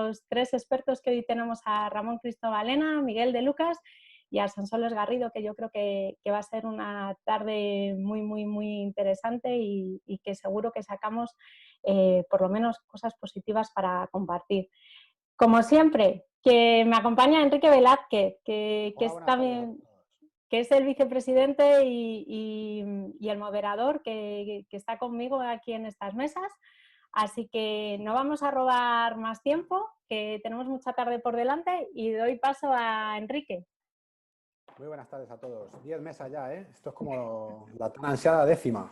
los tres expertos que hoy tenemos, a Ramón Cristobalena, Miguel de Lucas y a Sonsoles Garrido, que yo creo que va a ser una tarde muy, muy, muy interesante y que seguro que sacamos por lo menos cosas positivas para compartir. Como siempre, que me acompaña Enrique Velázquez, que es también... que es el vicepresidente y el moderador que está conmigo aquí en estas mesas. Así que no vamos a robar más tiempo, que tenemos mucha tarde por delante, y doy paso a Enrique. Muy buenas tardes a todos. 10 mesas ya, ¿eh? Esto es como la tan ansiada 10ª.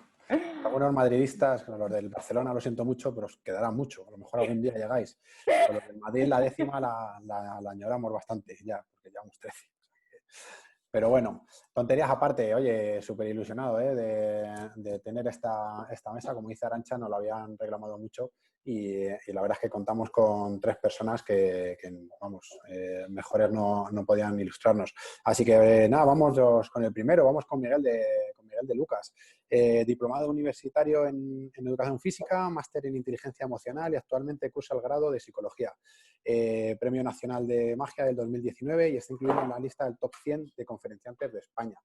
Algunos madridistas, los del Barcelona lo siento mucho, pero os quedará mucho. A lo mejor algún día llegáis. Pero los del Madrid la 10ª la añoramos bastante ya, porque llevamos 13. Pero bueno, tonterías aparte, oye, súper ilusionado de tener esta mesa. Como dice Arantxa, nos lo habían reclamado mucho y la verdad es que contamos con 3 personas que vamos, mejores no podían ilustrarnos. Así que nada, vamos con el primero, vamos con Miguel de Lucas. Diplomado universitario en Educación Física, máster en Inteligencia Emocional y actualmente cursa el grado de Psicología. Premio Nacional de Magia del 2019 y está incluido en la lista del top 100 de conferenciantes de España.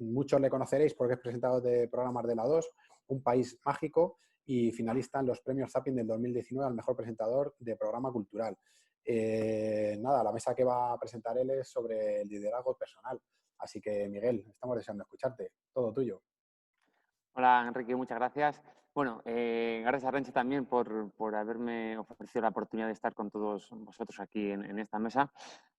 Muchos le conoceréis porque es presentador de programas de la 2, Un País Mágico, y finalista en los premios Zapping del 2019 al mejor presentador de programa cultural. Nada, la mesa que va a presentar él es sobre el liderazgo personal. Así que, Miguel, estamos deseando escucharte. Todo tuyo. Hola, Enrique, muchas gracias. Bueno, gracias a Renche también por haberme ofrecido la oportunidad de estar con todos vosotros aquí en esta mesa.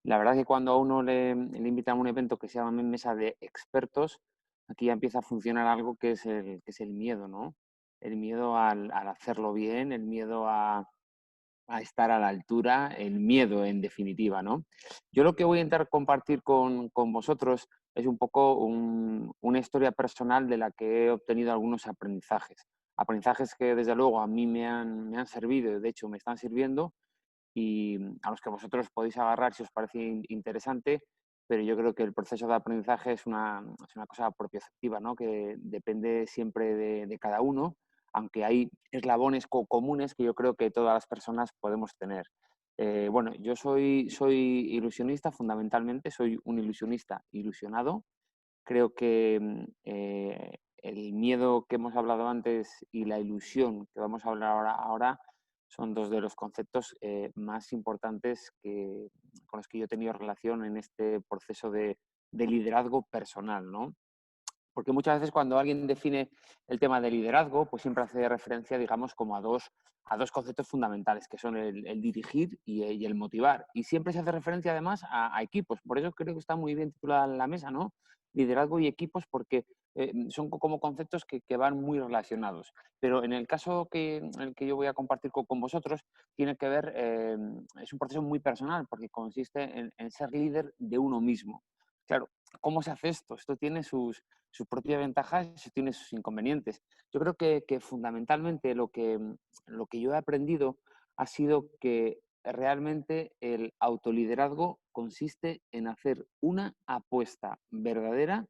La verdad es que cuando a uno le invitan a un evento que se llama Mesa de Expertos, aquí ya empieza a funcionar algo que es el miedo, ¿no? El miedo al hacerlo bien, el miedo a estar a la altura, el miedo en definitiva, ¿no? Yo lo que voy a intentar compartir con vosotros es un poco una historia personal de la que he obtenido algunos aprendizajes. Aprendizajes que desde luego a mí me han servido, de hecho me están sirviendo y a los que vosotros podéis agarrar si os parece interesante, pero yo creo que el proceso de aprendizaje es una cosa propioceptiva, ¿no? Que depende siempre de cada uno, aunque hay eslabones comunes que yo creo que todas las personas podemos tener. Bueno, yo soy ilusionista fundamentalmente, soy un ilusionista ilusionado. Creo que el miedo que hemos hablado antes y la ilusión que vamos a hablar ahora son dos de los conceptos más importantes con los que yo he tenido relación en este proceso de liderazgo personal, ¿no? Porque muchas veces cuando alguien define el tema de liderazgo, pues siempre hace referencia, digamos, como a dos conceptos fundamentales, que son el dirigir y el motivar. Y siempre se hace referencia además a equipos. Por eso creo que está muy bien titulada la mesa, ¿no? Liderazgo y equipos, porque son como conceptos que van muy relacionados. Pero en el caso en el que yo voy a compartir con vosotros, tiene que ver, es un proceso muy personal, porque consiste en ser líder de uno mismo. Claro, ¿cómo se hace esto? Esto tiene sus propias ventajas y tiene sus inconvenientes. Yo creo que fundamentalmente lo que yo he aprendido ha sido que realmente el autoliderazgo consiste en hacer una apuesta verdadera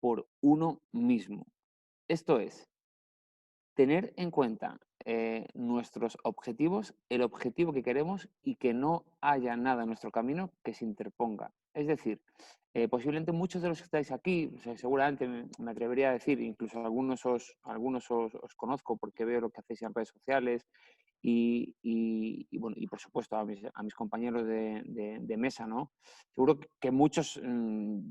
por uno mismo. Esto es, tener en cuenta nuestros objetivos, el objetivo que queremos y que no haya nada en nuestro camino que se interponga. Es decir, posiblemente muchos de los que estáis aquí, o sea, seguramente me atrevería a decir, incluso algunos os conozco porque veo lo que hacéis en redes sociales bueno, y por supuesto a mis compañeros de mesa, ¿no? Seguro que muchos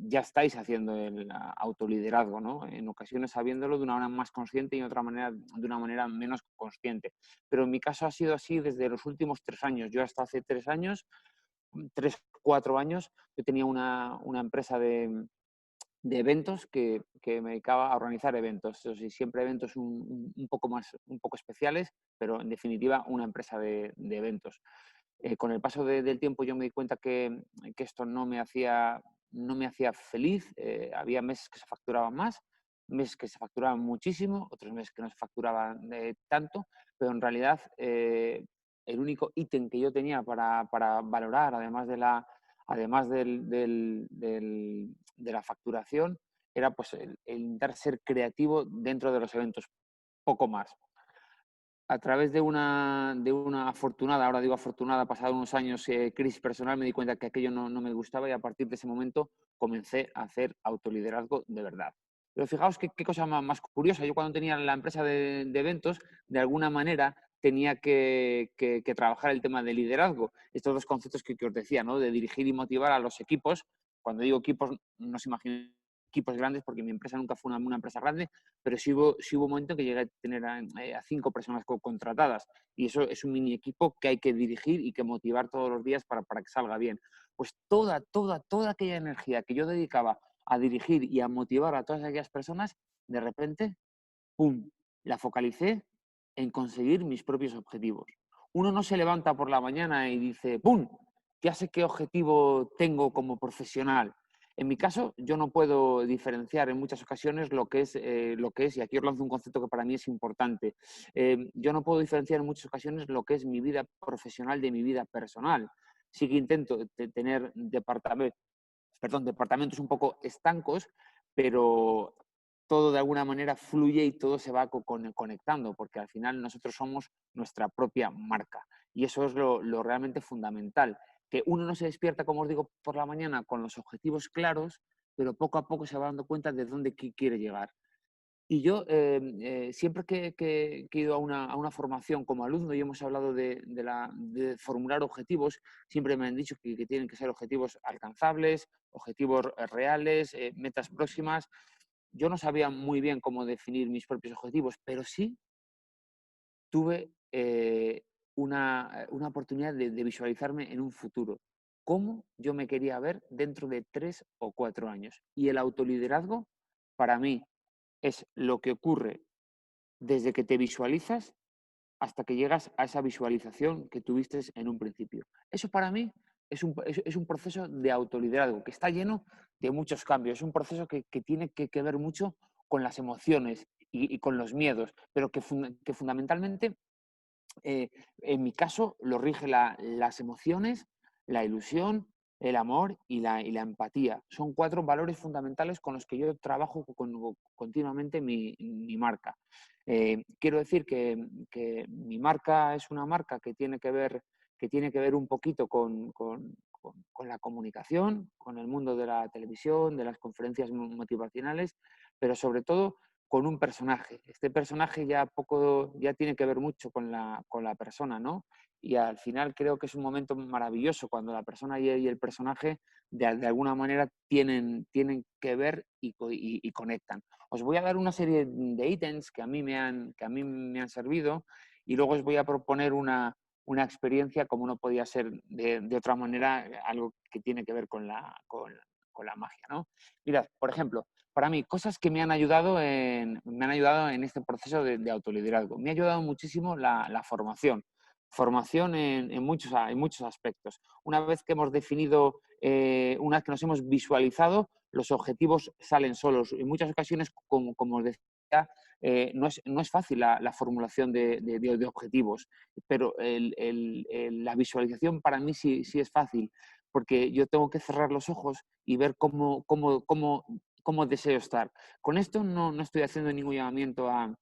ya estáis haciendo el autoliderazgo, ¿no? En ocasiones sabiéndolo de una manera más consciente y de una manera menos consciente. Pero en mi caso ha sido así desde los últimos 3 años. Yo hasta hace 3 años, 3, 4 años, yo tenía una empresa de eventos que me dedicaba a organizar eventos. Eso sí, siempre eventos un poco especiales, pero en definitiva una empresa de eventos. Con el paso del tiempo yo me di cuenta que esto no me hacía feliz. Había meses que se facturaban más, meses que se facturaban muchísimo, otros meses que no se facturaban tanto, pero en realidad el único ítem que yo tenía para valorar, de la facturación, era pues el intentar ser creativo dentro de los eventos, poco más. a través de una afortunada, ahora digo afortunada, pasado unos años, crisis personal, me di cuenta que aquello no me gustaba y a partir de ese momento comencé a hacer autoliderazgo de verdad. Pero fijaos qué cosa más curiosa. Yo cuando tenía la empresa de eventos, de alguna manera tenía que trabajar el tema de liderazgo. Estos dos conceptos que os decía, ¿no? De dirigir y motivar a los equipos. Cuando digo equipos, no os imaginéis equipos grandes, porque mi empresa nunca fue una empresa grande, pero sí hubo un momento en que llegué a tener a 5 personas contratadas. Y eso es un mini equipo que hay que dirigir y que motivar todos los días para que salga bien. Pues toda aquella energía que yo dedicaba a dirigir y a motivar a todas aquellas personas, de repente, ¡pum!, la focalicé en conseguir mis propios objetivos. Uno no se levanta por la mañana y dice, ¡pum!, ya sé qué objetivo tengo como profesional. En mi caso, yo no puedo diferenciar en muchas ocasiones lo que es, y aquí os lanzo un concepto que para mí es importante, yo no puedo diferenciar en muchas ocasiones lo que es mi vida profesional de mi vida personal. Sí que intento tener departamentos un poco estancos, pero todo de alguna manera fluye y todo se va conectando, porque al final nosotros somos nuestra propia marca. Y eso es lo realmente fundamental, que uno no se despierta, como os digo, por la mañana con los objetivos claros, pero poco a poco se va dando cuenta de dónde quiere llegar. Y yo, siempre que he ido a una formación como alumno y hemos hablado de formular objetivos, siempre me han dicho que tienen que ser objetivos alcanzables, objetivos reales, metas próximas. Yo no sabía muy bien cómo definir mis propios objetivos, pero sí tuve una oportunidad de visualizarme en un futuro. Cómo yo me quería ver dentro de 3 o 4 años. Y el autoliderazgo, para mí, es lo que ocurre desde que te visualizas hasta que llegas a esa visualización que tuviste en un principio. Eso para mí es un proceso de autoliderazgo que está lleno de muchos cambios. Es un proceso que tiene que ver mucho con las emociones y con los miedos, pero que fundamentalmente, eh, en mi caso, lo rige las emociones, la ilusión, el amor y la empatía. Son 4 valores fundamentales con los que yo trabajo continuamente mi marca. Quiero decir que mi marca es una marca que tiene que ver un poquito con la comunicación, con el mundo de la televisión, de las conferencias motivacionales, pero sobre todo con un personaje. Este personaje ya tiene que ver mucho con la persona, ¿no? Y al final creo que es un momento maravilloso cuando la persona y el personaje de alguna manera tienen que ver y conectan. Os voy a dar una serie de ítems que a mí me han servido y luego os voy a proponer una experiencia como no podía ser de otra manera, algo que tiene que ver con la magia, ¿no? Mirad, por ejemplo, para mí, cosas que me han ayudado en este proceso de autoliderazgo. Me ha ayudado muchísimo la formación. Formación en muchos aspectos. Una vez que hemos definido, una vez que nos hemos visualizado, los objetivos salen solos. En muchas ocasiones, como os decía, no es fácil la formulación de objetivos, pero la visualización para mí sí es fácil, porque yo tengo que cerrar los ojos y ver cómo deseo estar. Con esto no estoy haciendo ningún llamamiento a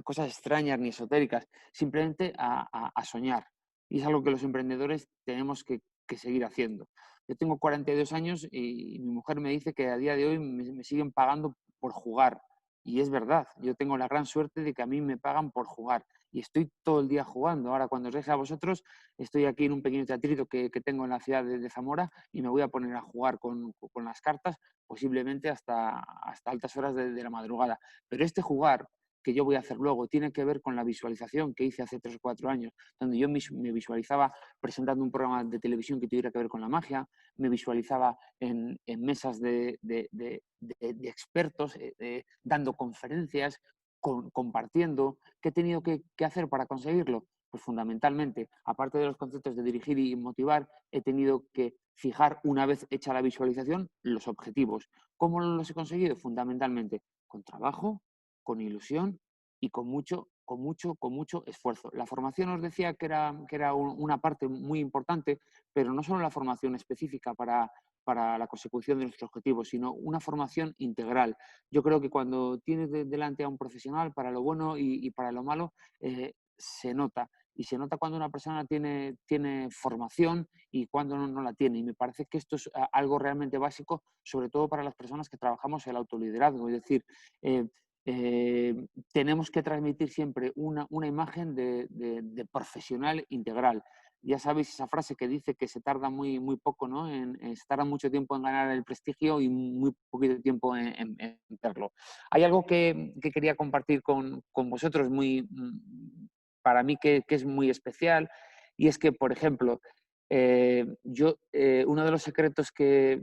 cosas extrañas ni esotéricas, simplemente a soñar. Y es algo que los emprendedores tenemos que seguir haciendo. Yo tengo 42 años y mi mujer me dice que a día de hoy me siguen pagando por jugar. Y es verdad, yo tengo la gran suerte de que a mí me pagan por jugar. Y estoy todo el día jugando. Ahora, cuando os deje a vosotros, estoy aquí en un pequeño teatrito que tengo en la ciudad de Zamora y me voy a poner a jugar con las cartas, posiblemente hasta altas horas de la madrugada. Pero este jugar que yo voy a hacer luego tiene que ver con la visualización que hice hace 3 o 4 años, donde yo me visualizaba presentando un programa de televisión que tuviera que ver con la magia, me visualizaba en mesas de expertos, dando conferencias, compartiendo. ¿Qué he tenido que hacer para conseguirlo? Pues fundamentalmente, aparte de los conceptos de dirigir y motivar, he tenido que fijar, una vez hecha la visualización, los objetivos. ¿Cómo los he conseguido? Fundamentalmente con trabajo, con ilusión y con mucho esfuerzo. La formación os decía que era una parte muy importante, pero no solo la formación específica para la consecución de nuestros objetivos, sino una formación integral. Yo creo que cuando tienes delante a un profesional, para lo bueno y para lo malo, se nota. Y se nota cuando una persona tiene formación y cuando no la tiene. Y me parece que esto es algo realmente básico, sobre todo para las personas que trabajamos el autoliderazgo. Es decir, tenemos que transmitir siempre una imagen de profesional integral. Ya sabéis esa frase que dice que se tarda muy poco, ¿no? Se tarda mucho tiempo en ganar el prestigio y muy poquito tiempo en perderlo. Hay algo que quería compartir con vosotros para mí que es muy especial, y es que, por ejemplo, uno de los secretos que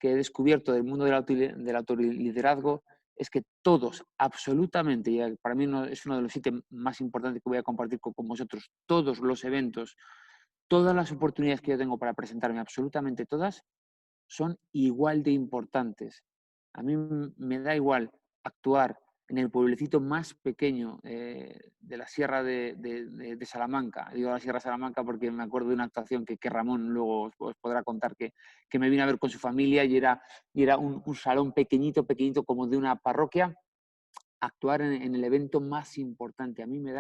he descubierto del mundo del autoliderazgo es que todos, absolutamente, y para mí es uno de los sitios más importantes que voy a compartir con vosotros, todos los eventos, todas las oportunidades que yo tengo para presentarme, absolutamente todas, son igual de importantes. A mí me da igual actuar en el pueblecito más pequeño de la Sierra de Salamanca. Digo la Sierra de Salamanca porque me acuerdo de una actuación que Ramón luego os podrá contar, que me vino a ver con su familia y era un salón pequeñito como de una parroquia, actuar en el evento más importante. A mí me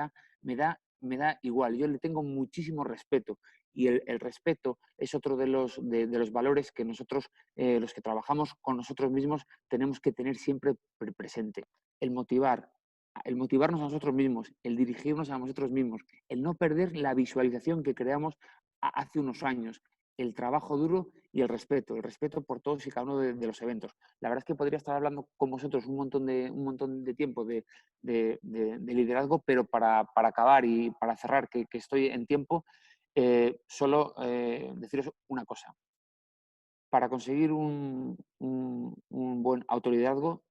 da igual. Yo le tengo muchísimo respeto, y el respeto es otro de los valores que nosotros, los que trabajamos con nosotros mismos, tenemos que tener siempre presente. El motivarnos a nosotros mismos, el dirigirnos a nosotros mismos, el no perder la visualización que creamos hace unos años, el trabajo duro y el respeto por todos y cada uno de los eventos. La verdad es que podría estar hablando con vosotros un montón de tiempo de liderazgo, pero para acabar y para cerrar, que estoy en tiempo, solo deciros una cosa. Para conseguir un buen autoliderazgo,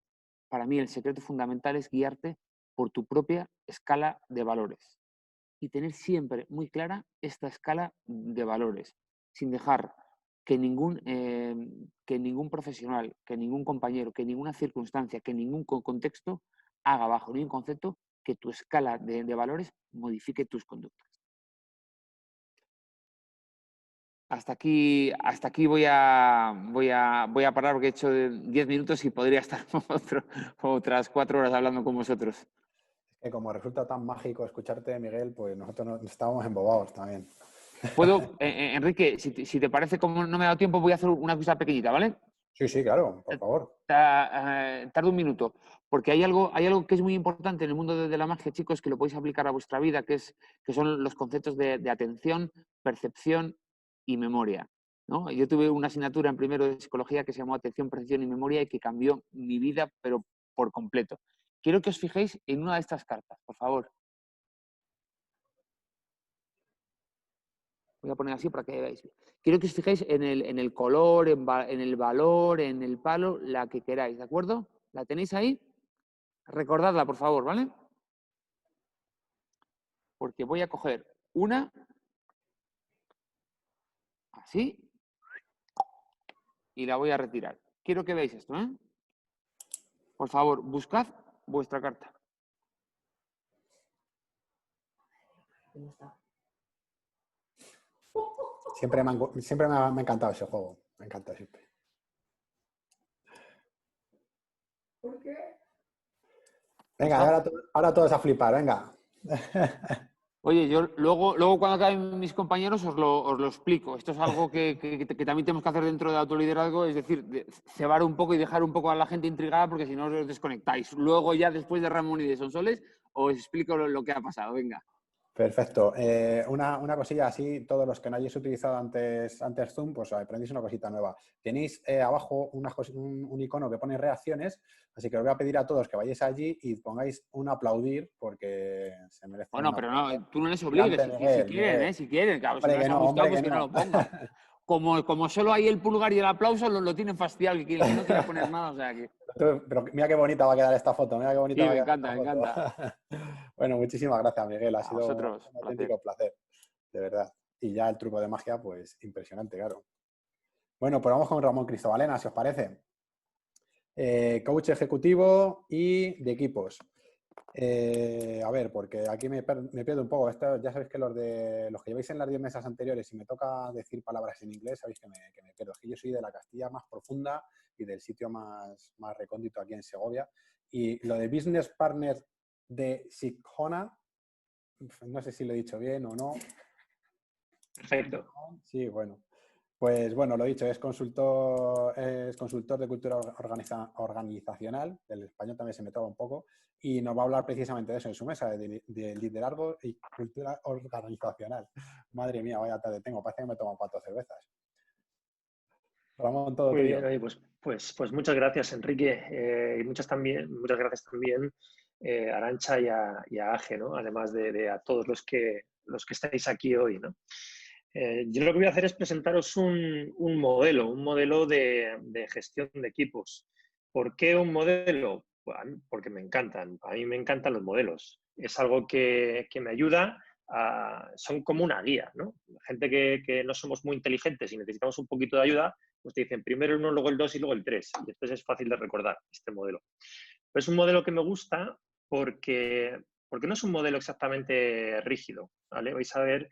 para mí el secreto fundamental es guiarte por tu propia escala de valores y tener siempre muy clara esta escala de valores, sin dejar que ningún profesional, que ningún compañero, que ninguna circunstancia, que ningún contexto haga bajo ningún concepto que tu escala de valores modifique tus conductas. Hasta aquí voy a parar porque he hecho 10 minutos y podría estar otras 4 horas hablando con vosotros. Que como resulta tan mágico escucharte, Miguel, pues nosotros nos estábamos embobados también. Puedo, Enrique, si te parece, como no me ha dado tiempo, voy a hacer una cosa pequeñita, ¿vale? Sí, claro, por favor. Tarda un minuto, porque hay algo que es muy importante en el mundo de la magia, chicos, que lo podéis aplicar a vuestra vida, que son los conceptos de atención, percepción y memoria, ¿no? Yo tuve una asignatura en primero de psicología que se llamó atención, percepción y memoria, y que cambió mi vida, pero por completo. Quiero que os fijéis en una de estas cartas, por favor. Voy a poner así para que veáis. Quiero que os fijéis en el color, en el valor, en el palo, la que queráis, ¿de acuerdo? ¿La tenéis ahí? Recordadla, por favor, ¿vale? Porque voy a coger una, así, y la voy a retirar. Quiero que veáis esto, ¿eh? Por favor, buscad vuestra carta. Siempre me ha encantado ese juego. Me encanta siempre. ¿Por qué? Venga, ahora todos a flipar, venga. Oye, yo luego cuando acaben mis compañeros os lo explico. Esto es algo que también tenemos que hacer dentro de autoliderazgo, es decir, cebar un poco y dejar un poco a la gente intrigada, porque si no os desconectáis. Luego ya después de Ramón y de Sonsoles os explico lo que ha pasado. Venga. Perfecto. Una cosilla así, todos los que no hayáis utilizado antes Zoom, pues aprendéis una cosita nueva. Tenéis abajo un icono que pone reacciones, así que os voy a pedir a todos que vayáis allí y pongáis un aplaudir porque se merece. Bueno, pero no, tú no les Grande, obligues, Miguel. si quieren, claro, si Hombre, no les que ha no, gustado, hombre, pues que que no no. lo pongan. Como solo hay el pulgar y el aplauso, lo tienen fastidiado, que no quiera poner nada, o sea que... Pero mira qué bonita va a quedar esta foto, mira qué bonita Sí, va a me quedar encanta, esta me foto. encanta. Bueno, muchísimas gracias, Miguel. Ha A sido vosotros, un un placer. auténtico placer, de verdad. Y ya el truco de magia, pues impresionante, claro. Bueno, pues vamos con Ramón Cristobalena, si os parece. Coach ejecutivo y de equipos. A ver, porque aquí me pierdo un poco. Ya sabéis que los que lleváis en las 10 mesas anteriores, si me toca decir palabras en inglés, sabéis que me pierdo. Es que yo soy de la Castilla más profunda y del sitio más recóndito aquí en Segovia. Y lo de Business Partner de Sicona, No sé si lo he dicho bien o no. Perfecto. Sí, bueno. Pues bueno, lo dicho, es consultor de cultura organizacional, el español también se me traba un poco, y nos va a hablar precisamente de eso en su mesa, de liderazgo y cultura organizacional. Madre mía, vaya tarde tengo, parece que me tomo 4 cervezas. Ramón, todo Muy tuyo. bien, oye, pues muchas gracias, Enrique, y muchas gracias también Arantxa y a Aje, ¿no? Además de a todos los que estáis aquí hoy, ¿no? Yo lo que voy a hacer es presentaros un modelo de gestión de equipos. ¿Por qué un modelo? Bueno, porque me encantan, a mí me encantan los modelos. Es algo que me ayuda son como una guía, ¿no? Gente que no somos muy inteligentes y necesitamos un poquito de ayuda, pues te dicen primero el 1, luego el 2 y luego el 3. Y después es fácil de recordar este modelo. Pero es un modelo que me gusta porque no es un modelo exactamente rígido, ¿vale? Vais a ver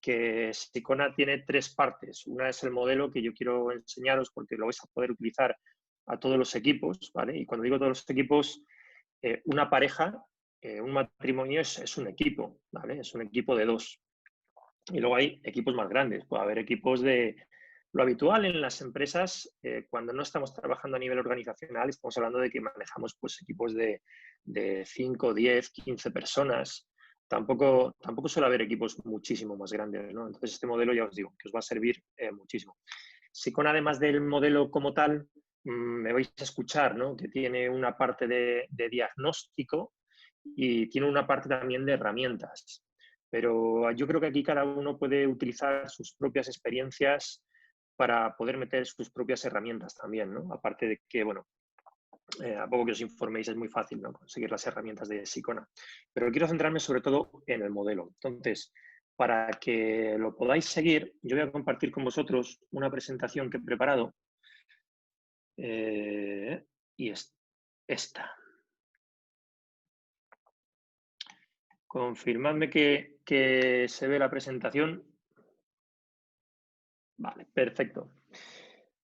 que Sicona tiene 3 partes. Una es el modelo que yo quiero enseñaros porque lo vais a poder utilizar a todos los equipos, ¿vale? Y cuando digo todos los equipos, una pareja, un matrimonio es un equipo, ¿vale? Es un equipo de 2. Y luego hay equipos más grandes. Puede haber equipos de... Lo habitual en las empresas, cuando no estamos trabajando a nivel organizacional, estamos hablando de que manejamos pues, equipos de 5, 10, 15 personas. Tampoco suele haber equipos muchísimo más grandes, ¿no? Entonces, este modelo, ya os digo, que os va a servir muchísimo. Sicon, además del modelo como tal, me vais a escuchar, ¿no? Que tiene una parte de diagnóstico y tiene una parte también de herramientas. Pero yo creo que aquí cada uno puede utilizar sus propias experiencias para poder meter sus propias herramientas también, ¿no? Aparte de que, bueno, a poco que os informéis es muy fácil, ¿no? Conseguir las herramientas de Sicona. Pero quiero centrarme sobre todo en el modelo. Entonces, para que lo podáis seguir, yo voy a compartir con vosotros una presentación que he preparado. Y es esta. Confirmadme que se ve la presentación. Vale, perfecto.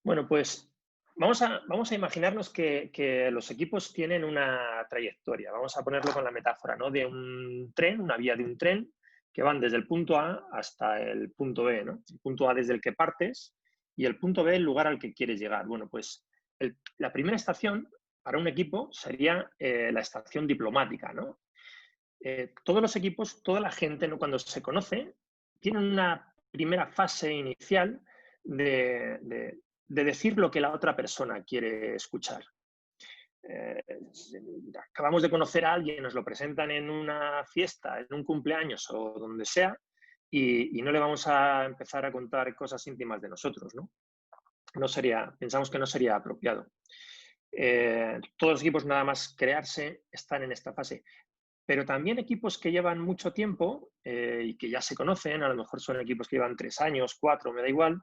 Bueno, pues vamos a imaginarnos que los equipos tienen una trayectoria. Vamos a ponerlo con la metáfora, ¿no? De un tren, una vía de un tren, que van desde el punto A hasta el punto B, ¿no? El punto A desde el que partes y el punto B el lugar al que quieres llegar. Bueno, pues la primera estación para un equipo sería la estación diplomática, ¿no? Todos los equipos, toda la gente, ¿no? Cuando se conoce, tienen una primera fase inicial de decir lo que la otra persona quiere escuchar. Acabamos de conocer a alguien, nos lo presentan en una fiesta, en un cumpleaños o donde sea, y no le vamos a empezar a contar cosas íntimas de nosotros, ¿no? Pensamos que no sería apropiado. Todos los equipos, nada más crearse, están en esta fase. Pero también equipos que llevan mucho tiempo y que ya se conocen, a lo mejor son equipos que llevan 3 años, 4, me da igual,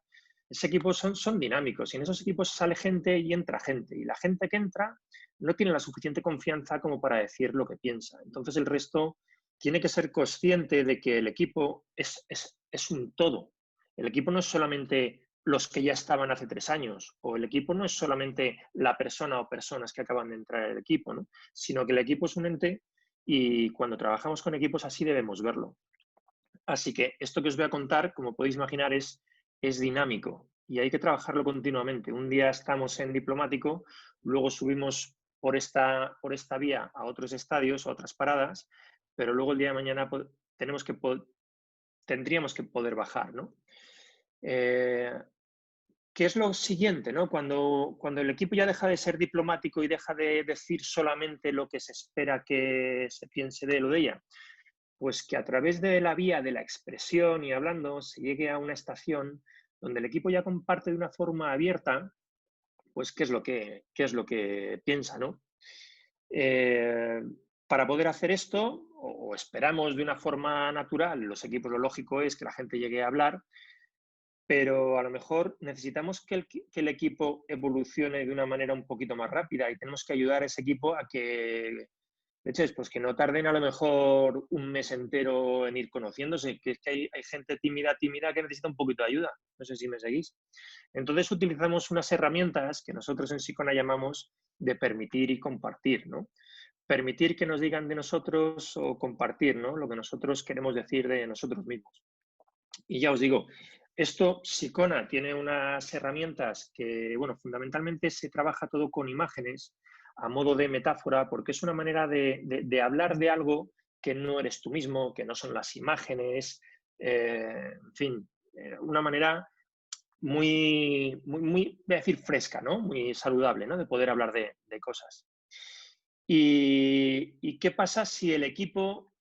esos equipos son dinámicos y en esos equipos sale gente y entra gente. Y la gente que entra no tiene la suficiente confianza como para decir lo que piensa. Entonces el resto tiene que ser consciente de que el equipo es un todo. El equipo no es solamente los que ya estaban hace 3 años, o el equipo no es solamente la persona o personas que acaban de entrar al equipo, ¿no? Sino que el equipo es un ente y cuando trabajamos con equipos así debemos verlo. Así que esto que os voy a contar, como podéis imaginar, es dinámico y hay que trabajarlo continuamente. Un día estamos en diplomático, luego subimos por esta vía a otros estadios, a otras paradas, pero luego el día de mañana tendríamos que poder bajar, ¿no? ¿Qué es lo siguiente, ¿no? Cuando el equipo ya deja de ser diplomático y deja de decir solamente lo que se espera que se piense de él o de ella, pues que a través de la vía de la expresión y hablando se llegue a una estación donde el equipo ya comparte de una forma abierta, pues qué es lo que piensa, ¿no? Para poder hacer esto, o esperamos de una forma natural, los equipos lo lógico es que la gente llegue a hablar, pero a lo mejor necesitamos que el equipo evolucione de una manera un poquito más rápida y tenemos que ayudar a ese equipo a que, de hecho, pues que no tarden a lo mejor un mes entero en ir conociéndose, que es que hay gente tímida que necesita un poquito de ayuda. No sé si me seguís. Entonces utilizamos unas herramientas que nosotros en Sicona llamamos de permitir y compartir, ¿no? permitir que nos digan de nosotros o compartir, ¿no?, lo que nosotros queremos decir de nosotros mismos. Y ya os digo, esto, Sicona tiene unas herramientas que, bueno, fundamentalmente se trabaja todo con imágenes a modo de metáfora, porque es una manera de hablar de algo que no eres tú mismo, que no son las imágenes, en fin, una manera voy a decir fresca, ¿no?, muy saludable, ¿no?, de poder hablar de cosas. ¿Y qué pasa si el equipo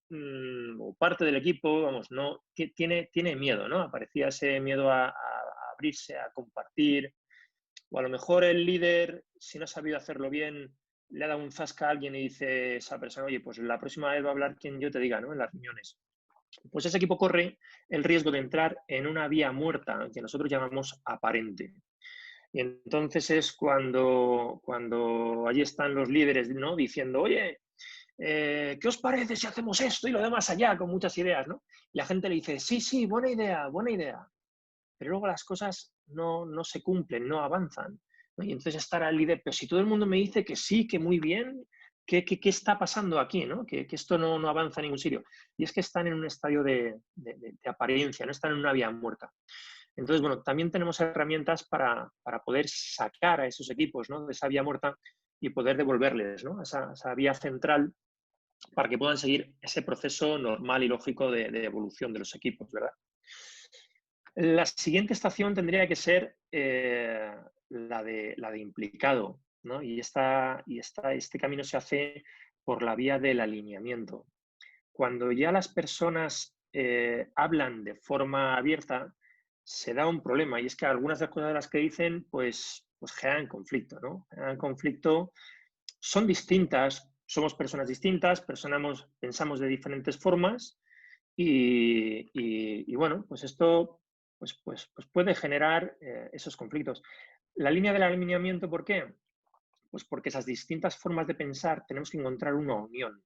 o parte del equipo, vamos, no tiene miedo, ¿no? Aparecía ese miedo a abrirse, a compartir, o a lo mejor el líder, si no ha sabido hacerlo bien, le ha dado un zasca a alguien y dice esa persona, oye, pues la próxima vez va a hablar quien yo te diga, ¿no?, en las reuniones. Pues ese equipo corre el riesgo de entrar en una vía muerta, que nosotros llamamos aparente. Y entonces es cuando allí están los líderes, ¿no?, diciendo, oye, ¿qué os parece si hacemos esto y lo demás allá, con muchas ideas, ¿no? Y la gente le dice, sí, sí, buena idea, buena idea. Pero luego las cosas no se cumplen, no avanzan, ¿no? Y entonces estará el líder, pero si todo el mundo me dice que sí, que muy bien, ¿qué está pasando aquí, ¿no? Que esto no avanza a ningún sitio. Y es que están en un estadio de apariencia, no están en una vía muerta. Entonces, bueno, también tenemos herramientas para poder sacar a esos equipos, ¿no?, de esa vía muerta y poder devolverles, ¿no?, esa vía central para que puedan seguir ese proceso normal y lógico de evolución de los equipos, ¿verdad? La siguiente estación tendría que ser la de implicado, ¿no? Y este camino se hace por la vía del alineamiento. Cuando ya las personas hablan de forma abierta, se da un problema, y es que algunas de las cosas de las que dicen pues generan conflicto, ¿no? Generan conflicto, son distintas, somos personas distintas, pensamos de diferentes formas y bueno, pues esto pues puede generar esos conflictos. La línea del alineamiento, ¿por qué? Pues porque esas distintas formas de pensar tenemos que encontrar una unión,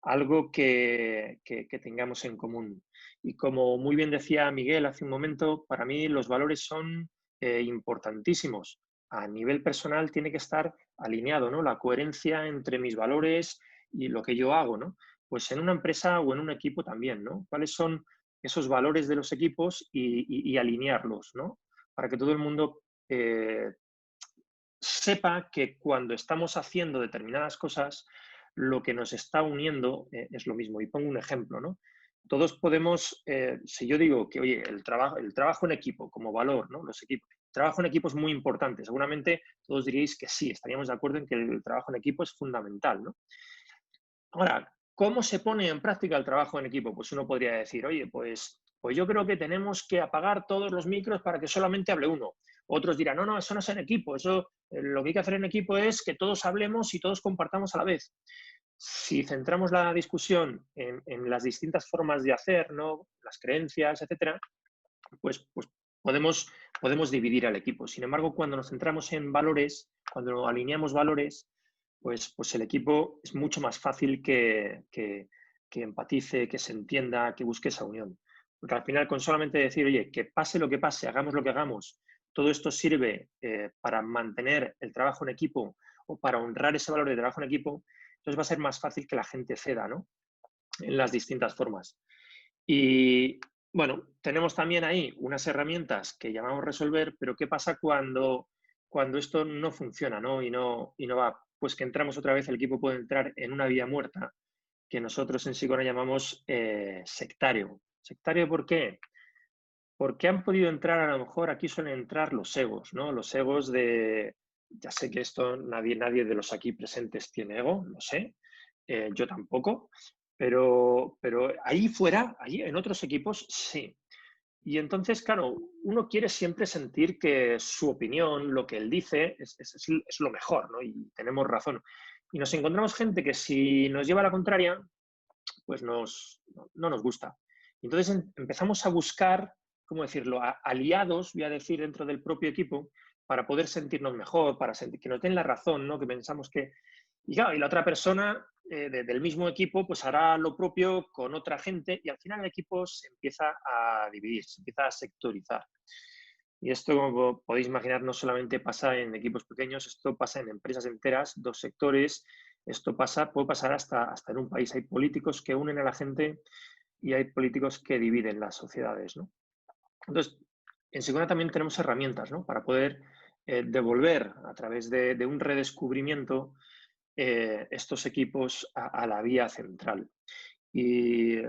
algo que tengamos en común. Y como muy bien decía Miguel hace un momento, para mí los valores son importantísimos. A nivel personal tiene que estar alineado, ¿no?, la coherencia entre mis valores y lo que yo hago, ¿no? Pues en una empresa o en un equipo también, ¿no? ¿Cuáles son esos valores de los equipos y alinearlos, ¿no? Para que todo el mundo sepa que cuando estamos haciendo determinadas cosas, lo que nos está uniendo es lo mismo. Y pongo un ejemplo, ¿no? Todos podemos, si yo digo que, oye, el trabajo en equipo como valor, ¿no?, los equipos, el trabajo en equipo es muy importante. Seguramente todos diríais que sí, estaríamos de acuerdo en que el trabajo en equipo es fundamental, ¿no? Ahora, ¿cómo se pone en práctica el trabajo en equipo? Pues uno podría decir, oye, pues yo creo que tenemos que apagar todos los micros para que solamente hable uno. Otros dirán, no, eso no es en equipo, eso lo que hay que hacer en equipo es que todos hablemos y todos compartamos a la vez. Si centramos la discusión en las distintas formas de hacer, ¿no?, las creencias, etcétera, pues podemos dividir al equipo. Sin embargo, cuando nos centramos en valores, cuando alineamos valores, pues el equipo es mucho más fácil que empatice, que se entienda, que busque esa unión. Porque al final, con solamente decir, oye, que pase lo que pase, hagamos lo que hagamos, todo esto sirve para mantener el trabajo en equipo o para honrar ese valor de trabajo en equipo, entonces va a ser más fácil que la gente ceda, ¿no?, en las distintas formas. Y bueno, tenemos también ahí unas herramientas que llamamos resolver, pero ¿qué pasa cuando esto no funciona, ¿no?, y no va? Pues que entramos otra vez, el equipo puede entrar en una vía muerta, que nosotros en Sicona llamamos sectario. ¿Sectario por qué? Porque han podido entrar, a lo mejor aquí suelen entrar los egos, ¿no? Los egos de, ya sé que esto nadie de los aquí presentes tiene ego, lo sé, yo tampoco, pero ahí fuera, allí en otros equipos, sí. Y entonces, claro, uno quiere siempre sentir que su opinión, lo que él dice, es lo mejor, ¿no? Y tenemos razón. Y nos encontramos gente que si nos lleva a la contraria, pues no nos gusta. Entonces empezamos a buscar, ¿cómo decirlo?, aliados, voy a decir, dentro del propio equipo, para poder sentirnos mejor, para sentir que nos den la razón, ¿no?, que pensamos que... Y claro, y la otra persona del mismo equipo pues hará lo propio con otra gente y al final el equipo se empieza a dividir, se empieza a sectorizar. Y esto, como podéis imaginar, no solamente pasa en equipos pequeños, esto pasa en empresas enteras, dos sectores, Esto puede pasar hasta en un país. Hay políticos que unen a la gente y hay políticos que dividen las sociedades, ¿no? Entonces, en Sicona también tenemos herramientas, ¿no?, para poder devolver a través de un redescubrimiento estos equipos a la vía central. Y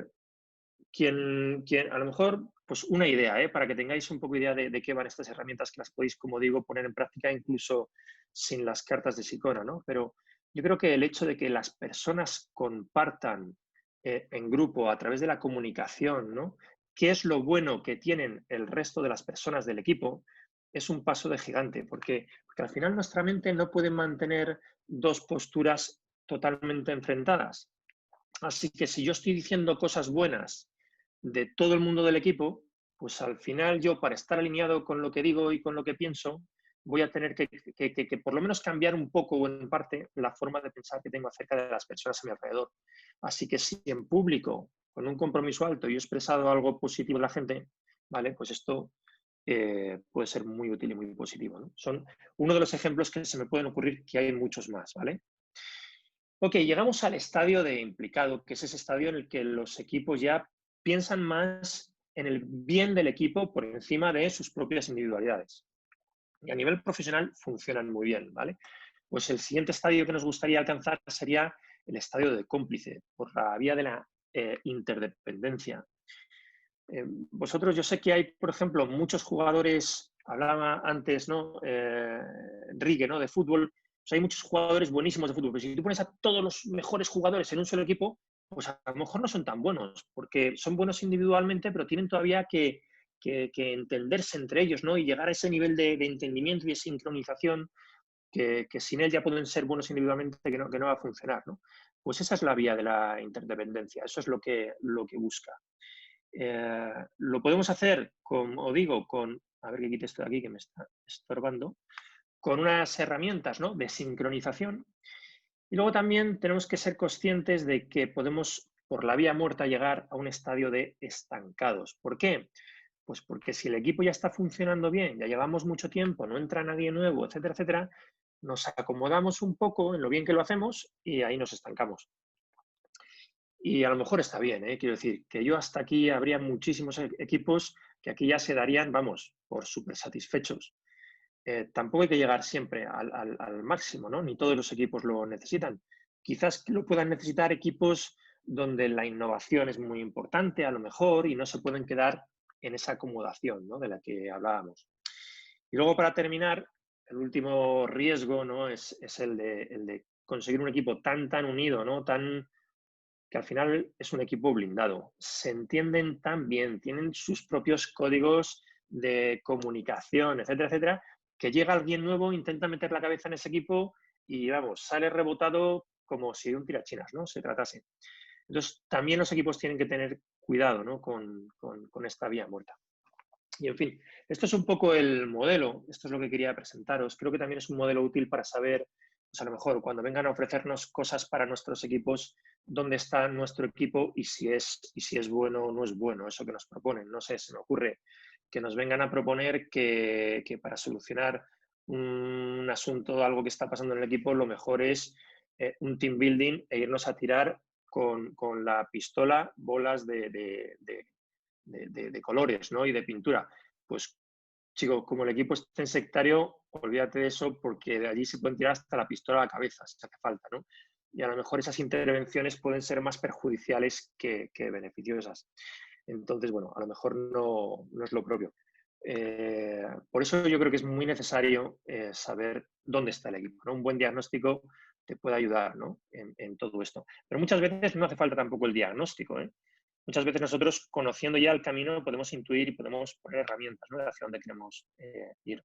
quien a lo mejor, pues una idea, para que tengáis un poco idea de qué van estas herramientas, que las podéis, como digo, poner en práctica incluso sin las cartas de Sicona, ¿no? Pero yo creo que el hecho de que las personas compartan en grupo a través de la comunicación, ¿no?, qué es lo bueno que tienen el resto de las personas del equipo, es un paso de gigante, porque al final nuestra mente no puede mantener dos posturas totalmente enfrentadas. Así que si yo estoy diciendo cosas buenas de todo el mundo del equipo, pues al final yo, para estar alineado con lo que digo y con lo que pienso, voy a tener que por lo menos cambiar un poco o en parte la forma de pensar que tengo acerca de las personas a mi alrededor. Así que si en público, con un compromiso alto, yo he expresado algo positivo a la gente, ¿vale?, pues esto puede ser muy útil y muy positivo, ¿no? Son uno de los ejemplos que se me pueden ocurrir, que hay muchos más, ¿vale? Ok, llegamos al estadio de implicado, que es ese estadio en el que los equipos ya piensan más en el bien del equipo por encima de sus propias individualidades. Y a nivel profesional funcionan muy bien, ¿vale? Pues el siguiente estadio que nos gustaría alcanzar sería el estadio de cómplice, por la vía de la interdependencia. Vosotros, yo sé que hay, por ejemplo, muchos jugadores, hablaba antes, ¿no?, Enrique, ¿no?, de fútbol. Pues hay muchos jugadores buenísimos de fútbol, pero si tú pones a todos los mejores jugadores en un solo equipo, pues a lo mejor no son tan buenos, porque son buenos individualmente, pero tienen todavía que entenderse entre ellos, ¿no?, y llegar a ese nivel de entendimiento y de sincronización que sin él ya pueden ser buenos individualmente, que no va a funcionar, ¿no? Pues esa es la vía de la interdependencia, eso es lo que busca. Lo podemos hacer, como digo, a ver que quite esto de aquí que me está estorbando, con unas herramientas, ¿no?, de sincronización. Y luego también tenemos que ser conscientes de que podemos, por la vía muerta, llegar a un estadio de estancados. ¿Por qué? Pues porque si el equipo ya está funcionando bien, ya llevamos mucho tiempo, no entra nadie nuevo, etcétera, etcétera, nos acomodamos un poco en lo bien que lo hacemos y ahí nos estancamos. Y a lo mejor está bien, quiero decir, que yo hasta aquí habría muchísimos equipos que aquí ya se darían, vamos, por súper satisfechos. Tampoco hay que llegar siempre al máximo, ¿no? Ni todos los equipos lo necesitan. Quizás lo puedan necesitar equipos donde la innovación es muy importante, a lo mejor, y no se pueden quedar en esa acomodación, ¿no?, de la que hablábamos. Y luego, para terminar, el último riesgo, ¿no?, es el de conseguir un equipo tan unido, ¿no?, que al final es un equipo blindado. Se entienden tan bien, tienen sus propios códigos de comunicación, etcétera, etcétera, que llega alguien nuevo, intenta meter la cabeza en ese equipo y, vamos, sale rebotado como si de un tirachinas, ¿no?, se tratase. Entonces, también los equipos tienen que tener cuidado, ¿no?, con esta vía muerta. Y, en fin, esto es un poco el modelo, esto es lo que quería presentaros. Creo que también es un modelo útil para saber, pues a lo mejor, cuando vengan a ofrecernos cosas para nuestros equipos, dónde está nuestro equipo y si es bueno o no es bueno eso que nos proponen. No sé, se me ocurre que nos vengan a proponer que para solucionar un asunto, algo que está pasando en el equipo, lo mejor es un team building e irnos a tirar con la pistola bolas de colores, ¿no?, y de pintura. Pues, chico, como el equipo esté en sectario, olvídate de eso, porque de allí se pueden tirar hasta la pistola a la cabeza, si hace falta, ¿no? Y a lo mejor esas intervenciones pueden ser más perjudiciales que beneficiosas. Entonces, bueno, a lo mejor no es lo propio. Por eso yo creo que es muy necesario saber dónde está el equipo, ¿no? Un buen diagnóstico te puede ayudar, ¿no?, en todo esto. Pero muchas veces no hace falta tampoco el diagnóstico, ¿eh? Muchas veces nosotros, conociendo ya el camino, podemos intuir y podemos poner herramientas, ¿no?, de hacia dónde queremos ir.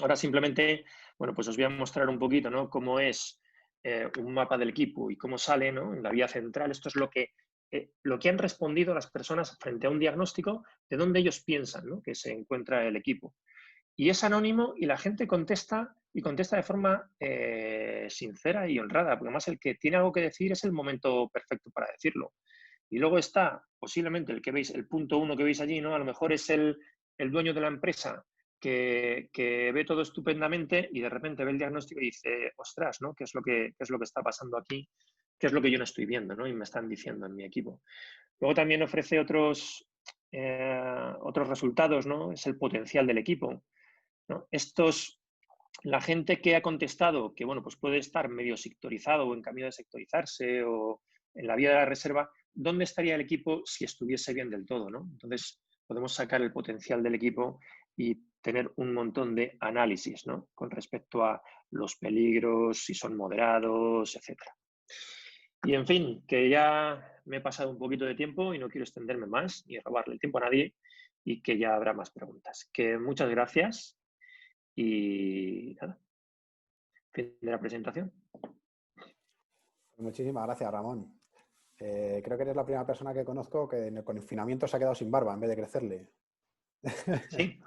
Ahora simplemente, bueno, pues os voy a mostrar un poquito, ¿no?, cómo es un mapa del equipo y cómo sale, ¿no?, en la vía central. Esto es lo que han respondido las personas frente a un diagnóstico de dónde ellos piensan, ¿no?, que se encuentra el equipo. Y es anónimo y la gente contesta de forma sincera y honrada, porque además el que tiene algo que decir es el momento perfecto para decirlo. Y luego está posiblemente el que veis, el punto 1 que veis allí, ¿no? A lo mejor es el dueño de la empresa que ve todo estupendamente y de repente ve el diagnóstico y dice, ostras, ¿no? ¿Qué es lo que está pasando aquí? ¿Qué es lo que yo no estoy viendo, ¿no? Y me están diciendo en mi equipo. Luego también ofrece otros resultados, ¿no? Es el potencial del equipo, ¿no? La gente que ha contestado que, bueno, pues puede estar medio sectorizado o en camino de sectorizarse o en la vía de la reserva, ¿dónde estaría el equipo si estuviese bien del todo, ¿no? Entonces, podemos sacar el potencial del equipo y tener un montón de análisis, ¿no? Con respecto a los peligros, si son moderados, etcétera. Y en fin, que ya me he pasado un poquito de tiempo y no quiero extenderme más ni robarle el tiempo a nadie y que ya habrá más preguntas. Que muchas gracias y nada, fin de la presentación. Muchísimas gracias, Ramón. Creo que eres la primera persona que conozco que en el confinamiento se ha quedado sin barba en vez de crecerle. Sí.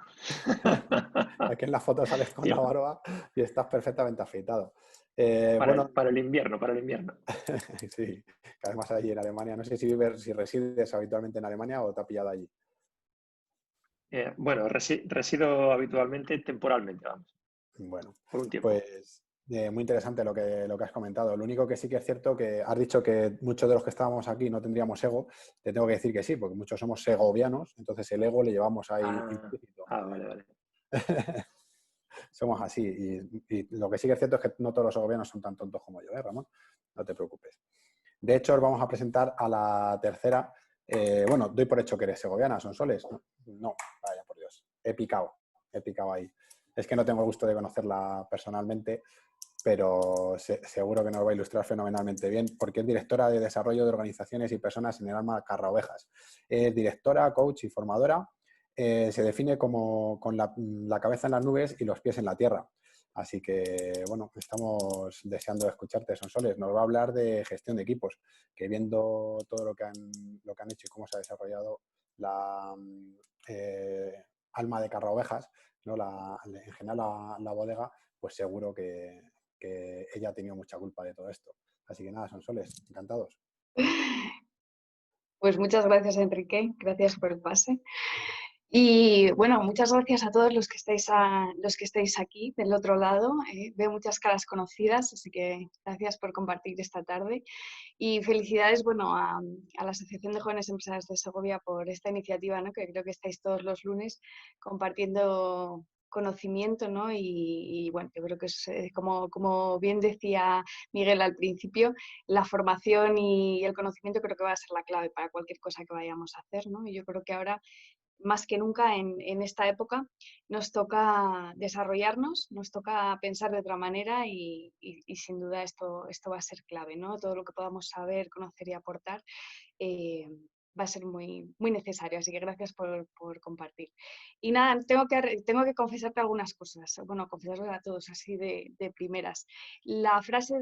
Aquí en la foto sales con la barba y estás perfectamente afeitado. Para el invierno. Sí, que además allí en Alemania, no sé si resides habitualmente en Alemania o te ha pillado allí. Bueno, resido habitualmente, temporalmente, vamos. Bueno, por un tiempo. Pues muy interesante lo que has comentado. Lo único que sí que es cierto que has dicho que muchos de los que estábamos aquí no tendríamos ego. Te tengo que decir que sí, porque muchos somos segovianos, entonces el ego le llevamos ahí implícito. Vale. Somos así. Y lo que sí que es cierto es que no todos los segovianos son tan tontos como yo, Ramón? No te preocupes. De hecho, os vamos a presentar a la tercera. Bueno, doy por hecho que eres segoviana, Sonsoles. No, vaya por Dios. He picado ahí. Es que no tengo el gusto de conocerla personalmente, pero seguro que nos va a ilustrar fenomenalmente bien, porque es directora de desarrollo de organizaciones y personas en el Alma Carraovejas. Es directora, coach y formadora. Se define como con la cabeza en las nubes y los pies en la tierra. Así que, bueno, estamos deseando escucharte, Sonsoles. Nos va a hablar de gestión de equipos, que viendo todo lo que han hecho y cómo se ha desarrollado la Alma de Carraovejas, ¿no? En general la bodega, pues seguro que ella ha tenido mucha culpa de todo esto. Así que nada, Sonsoles, encantados. Pues muchas gracias, Enrique. Gracias por el pase. Y bueno, muchas gracias a todos los que estáis aquí del otro lado. Veo muchas caras conocidas, así que gracias por compartir esta tarde. Y felicidades, bueno, a la Asociación de Jóvenes Empresarios de Segovia por esta iniciativa, ¿no? Que creo que estáis todos los lunes compartiendo conocimiento, ¿no? Y bueno, yo creo que es, como bien decía Miguel al principio, la formación y el conocimiento creo que va a ser la clave para cualquier cosa que vayamos a hacer, ¿no? Y yo creo que ahora, más que nunca en esta época, nos toca desarrollarnos, nos toca pensar de otra manera y sin duda esto va a ser clave, ¿no? Todo lo que podamos saber, conocer y aportar va a ser muy, muy necesario, así que gracias por compartir. Y nada, tengo que confesarte algunas cosas, bueno, confesarles a todos así de primeras. La frase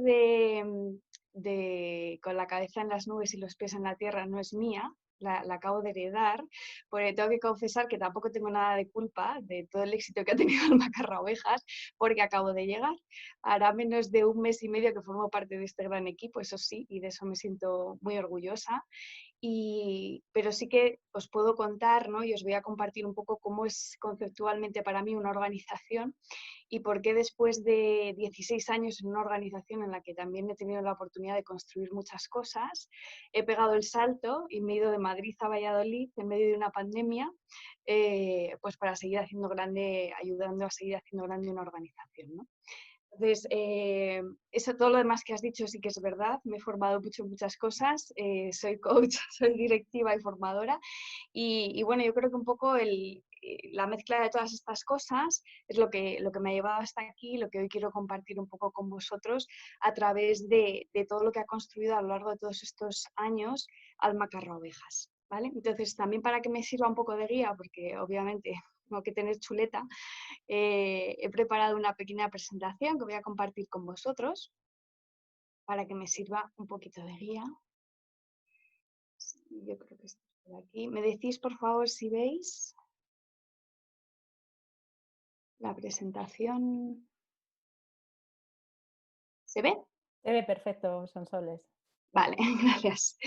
de con la cabeza en las nubes y los pies en la tierra no es mía, la acabo de heredar, porque tengo que confesar que tampoco tengo nada de culpa de todo el éxito que ha tenido Alma Carraovejas, porque acabo de llegar. Hará menos de un mes y medio que formo parte de este gran equipo, eso sí, y de eso me siento muy orgullosa. Pero sí que os puedo contar, ¿no? Y os voy a compartir un poco cómo es conceptualmente para mí una organización y por qué después de 16 años en una organización en la que también he tenido la oportunidad de construir muchas cosas, he pegado el salto y me he ido de Madrid a Valladolid en medio de una pandemia, pues para seguir ayudando a seguir haciendo grande una organización, ¿no? Entonces, eso, todo lo demás que has dicho sí que es verdad. Me he formado mucho en muchas cosas. Soy coach, soy directiva y formadora. Y bueno, yo creo que un poco la mezcla de todas estas cosas es lo que me ha llevado hasta aquí, lo que hoy quiero compartir un poco con vosotros a través de todo lo que ha construido a lo largo de todos estos años Alma Carraovejas, ¿vale? Entonces, también para que me sirva un poco de guía, porque obviamente tengo que tener chuleta, he preparado una pequeña presentación que voy a compartir con vosotros para que me sirva un poquito de guía. Sí, yo creo que está por aquí. ¿Me decís, por favor, si veis la presentación? ¿Se ve? Se ve perfecto, Sonsoles. Vale, gracias.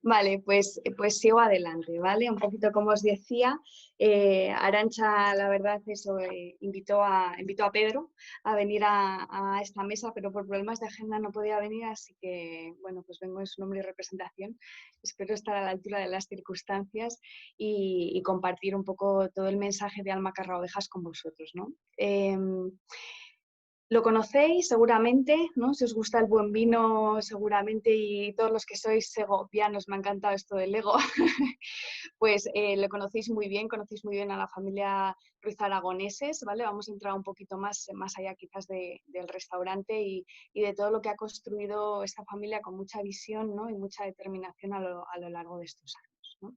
Vale, pues sigo adelante, ¿vale? Un poquito como os decía, Arantxa, la verdad, eso, invitó a Pedro a venir a esta mesa, pero por problemas de agenda no podía venir, así que, bueno, pues vengo en su nombre y representación. Espero estar a la altura de las circunstancias y compartir un poco todo el mensaje de Alma Carraovejas con vosotros, ¿no? Lo conocéis seguramente, ¿no? Si os gusta el buen vino seguramente, y todos los que sois segovianos, me ha encantado esto del ego, pues lo conocéis muy bien a la familia Ruiz Aragoneses, ¿vale? Vamos a entrar un poquito más allá quizás del restaurante y de todo lo que ha construido esta familia con mucha visión, ¿no? Y mucha determinación a lo largo de estos años, ¿no?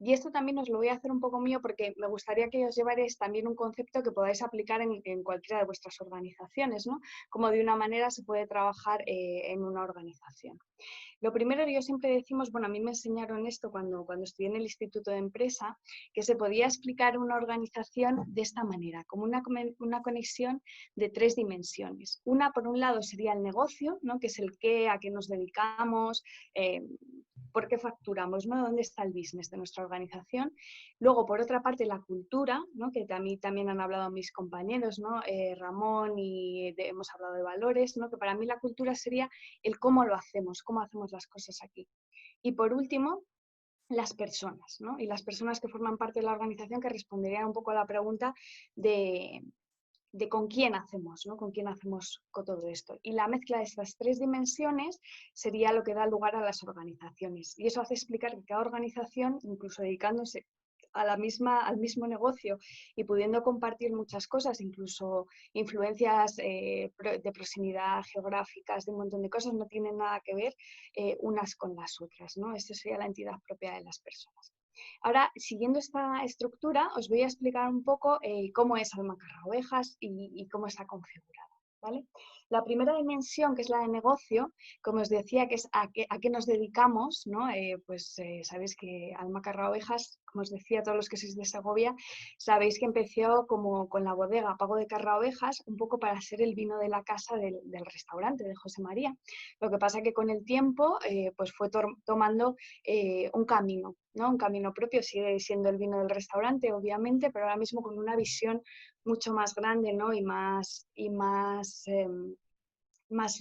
Y esto también os lo voy a hacer un poco mío porque me gustaría que os llevaréis también un concepto que podáis aplicar en cualquiera de vuestras organizaciones, ¿no? Como de una manera se puede trabajar en una organización. Lo primero, yo siempre decimos, bueno, a mí me enseñaron esto cuando estudié en el Instituto de Empresa, que se podía explicar una organización de esta manera, como una conexión de 3 dimensiones. Una, por un lado, sería el negocio, ¿no? Que es el qué, a qué nos dedicamos, por qué facturamos, ¿no? ¿Dónde está el business de nuestra organización? Luego, por otra parte, la cultura, ¿no? Que también han hablado mis compañeros, ¿no? Ramón, y hemos hablado de valores, ¿no? Que para mí la cultura sería el cómo lo hacemos, cómo hacemos las cosas aquí. Y por último, las personas, ¿no? Y las personas que forman parte de la organización, que responderían un poco a la pregunta de con quién hacemos, ¿no? Con quién hacemos con todo esto. Y la mezcla de estas 3 dimensiones sería lo que da lugar a las organizaciones. Y eso hace explicar que cada organización, incluso dedicándose al mismo negocio y pudiendo compartir muchas cosas, incluso influencias de proximidad, geográficas, de un montón de cosas, no tienen nada que ver unas con las otras, ¿no? Esta sería la entidad propia de las personas. Ahora, siguiendo esta estructura, os voy a explicar un poco cómo es Alma Carraovejas y cómo está configurada, ¿vale? La primera dimensión, que es la de negocio, como os decía, que es a qué nos dedicamos, ¿no? Sabéis que Alma Carraovejas, como os decía, todos los que sois de Segovia, sabéis que empezó como con la bodega Pago de Carraovejas, un poco para ser el vino de la casa del restaurante de José María. Lo que pasa que con el tiempo pues fue tomando un camino, ¿no? Un camino propio, sigue siendo el vino del restaurante, obviamente, pero ahora mismo con una visión mucho más grande, ¿no? y más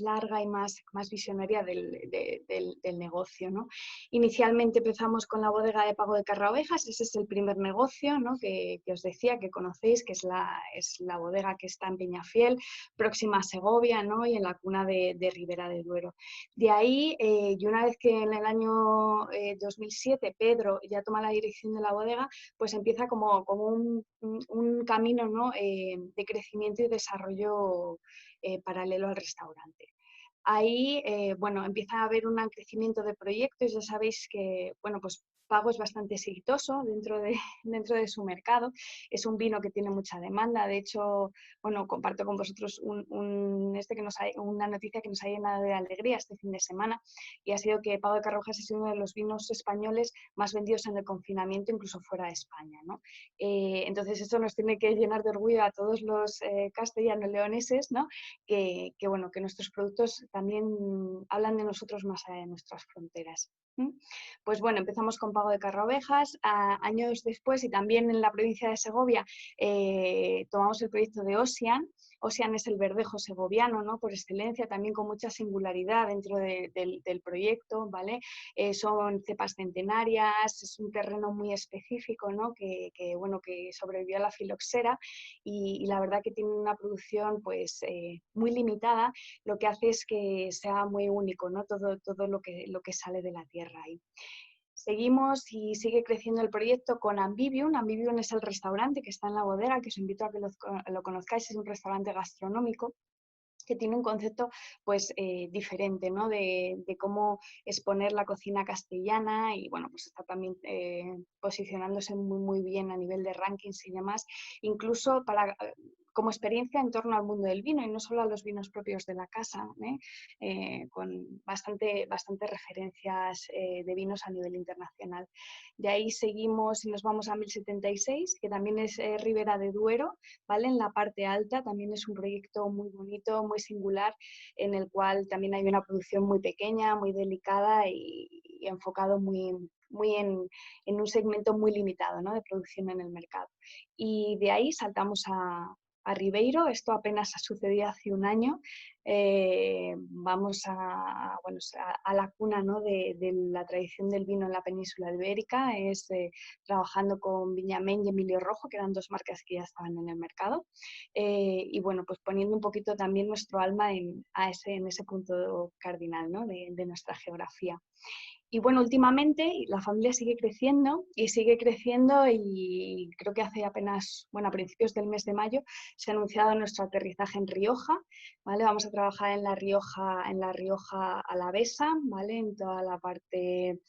larga y más visionaria del negocio, ¿no? Inicialmente empezamos con la bodega de Pago de Carraovejas, ese es el primer negocio, ¿no? que os decía, que conocéis, que es la bodega que está en Peñafiel, próxima a Segovia, ¿no? Y en la cuna de Ribera de Duero. De ahí, y una vez que en el año 2007 Pedro ya toma la dirección de la bodega, pues empieza como un camino, ¿no? De crecimiento y desarrollo paralelo al restaurante. Ahí, bueno, empieza a haber un crecimiento de proyectos. Ya sabéis que, bueno, pues Pago es bastante exitoso dentro de su mercado. Es un vino que tiene mucha demanda. De hecho, bueno, comparto con vosotros una noticia que nos ha llenado de alegría este fin de semana, y ha sido que Pago de Carraovejas es uno de los vinos españoles más vendidos en el confinamiento, incluso fuera de España, ¿no? Entonces, esto nos tiene que llenar de orgullo a todos los castellano-leoneses, ¿no? Que nuestros productos también hablan de nosotros más allá de nuestras fronteras. Pues bueno, empezamos con Pago de Carraovejas. Años después, y también en la provincia de Segovia, tomamos el proyecto de Ossian. Ossian es el verdejo segoviano, ¿no? Por excelencia, también con mucha singularidad dentro del proyecto, ¿vale? Son cepas centenarias, es un terreno muy específico, ¿no? Que sobrevivió a la filoxera, y la verdad que tiene una producción pues muy limitada, lo que hace es que sea muy único, ¿no? Todo lo que sale de la tierra ahí. Seguimos y sigue creciendo el proyecto con Ambivium. Ambivium es el restaurante que está en la bodega, que os invito a que lo conozcáis. Es un restaurante gastronómico que tiene un concepto pues diferente, ¿no? De cómo exponer la cocina castellana, y bueno, pues está también posicionándose muy bien a nivel de rankings y demás, incluso como experiencia en torno al mundo del vino y no solo a los vinos propios de la casa, con bastantes referencias de vinos a nivel internacional. De ahí seguimos y nos vamos a 1076, que también es Ribera de Duero, ¿vale? En la parte alta también es un proyecto muy bonito, muy singular, en el cual también hay una producción muy pequeña, muy delicada y enfocado muy en un segmento muy limitado, ¿no? De producción en el mercado. Y de ahí saltamos a Ribeiro, esto apenas ha sucedido hace un año. Vamos a la cuna, ¿no? de la tradición del vino en la península ibérica, trabajando con Viñamén y Emilio Rojo, que eran 2 marcas que ya estaban en el mercado, y bueno, pues poniendo un poquito también nuestro alma en ese punto cardinal, ¿no? de nuestra geografía. Y bueno, últimamente la familia sigue creciendo y creo que hace apenas, bueno, a principios del mes de mayo se ha anunciado nuestro aterrizaje en Rioja, ¿vale? Vamos a trabajar en la Rioja Alavesa, ¿vale? En toda la parte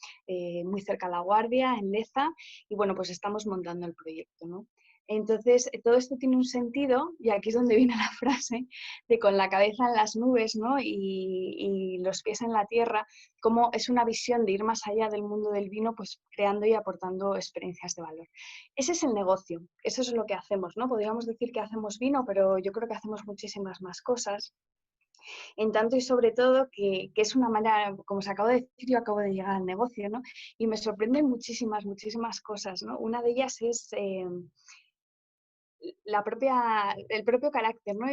muy cerca a La Guardia, en Leza, y bueno, pues estamos montando el proyecto, ¿no? Entonces, todo esto tiene un sentido, y aquí es donde viene la frase, de con la cabeza en las nubes, ¿no? y los pies en la tierra, como es una visión de ir más allá del mundo del vino, pues creando y aportando experiencias de valor. Ese es el negocio, eso es lo que hacemos, ¿no? Podríamos decir que hacemos vino, pero yo creo que hacemos muchísimas más cosas. En tanto y sobre todo que es una manera, como os acabo de decir, yo acabo de llegar al negocio, ¿no? Y me sorprenden muchísimas cosas, ¿no? Una de ellas es el propio carácter, ¿no?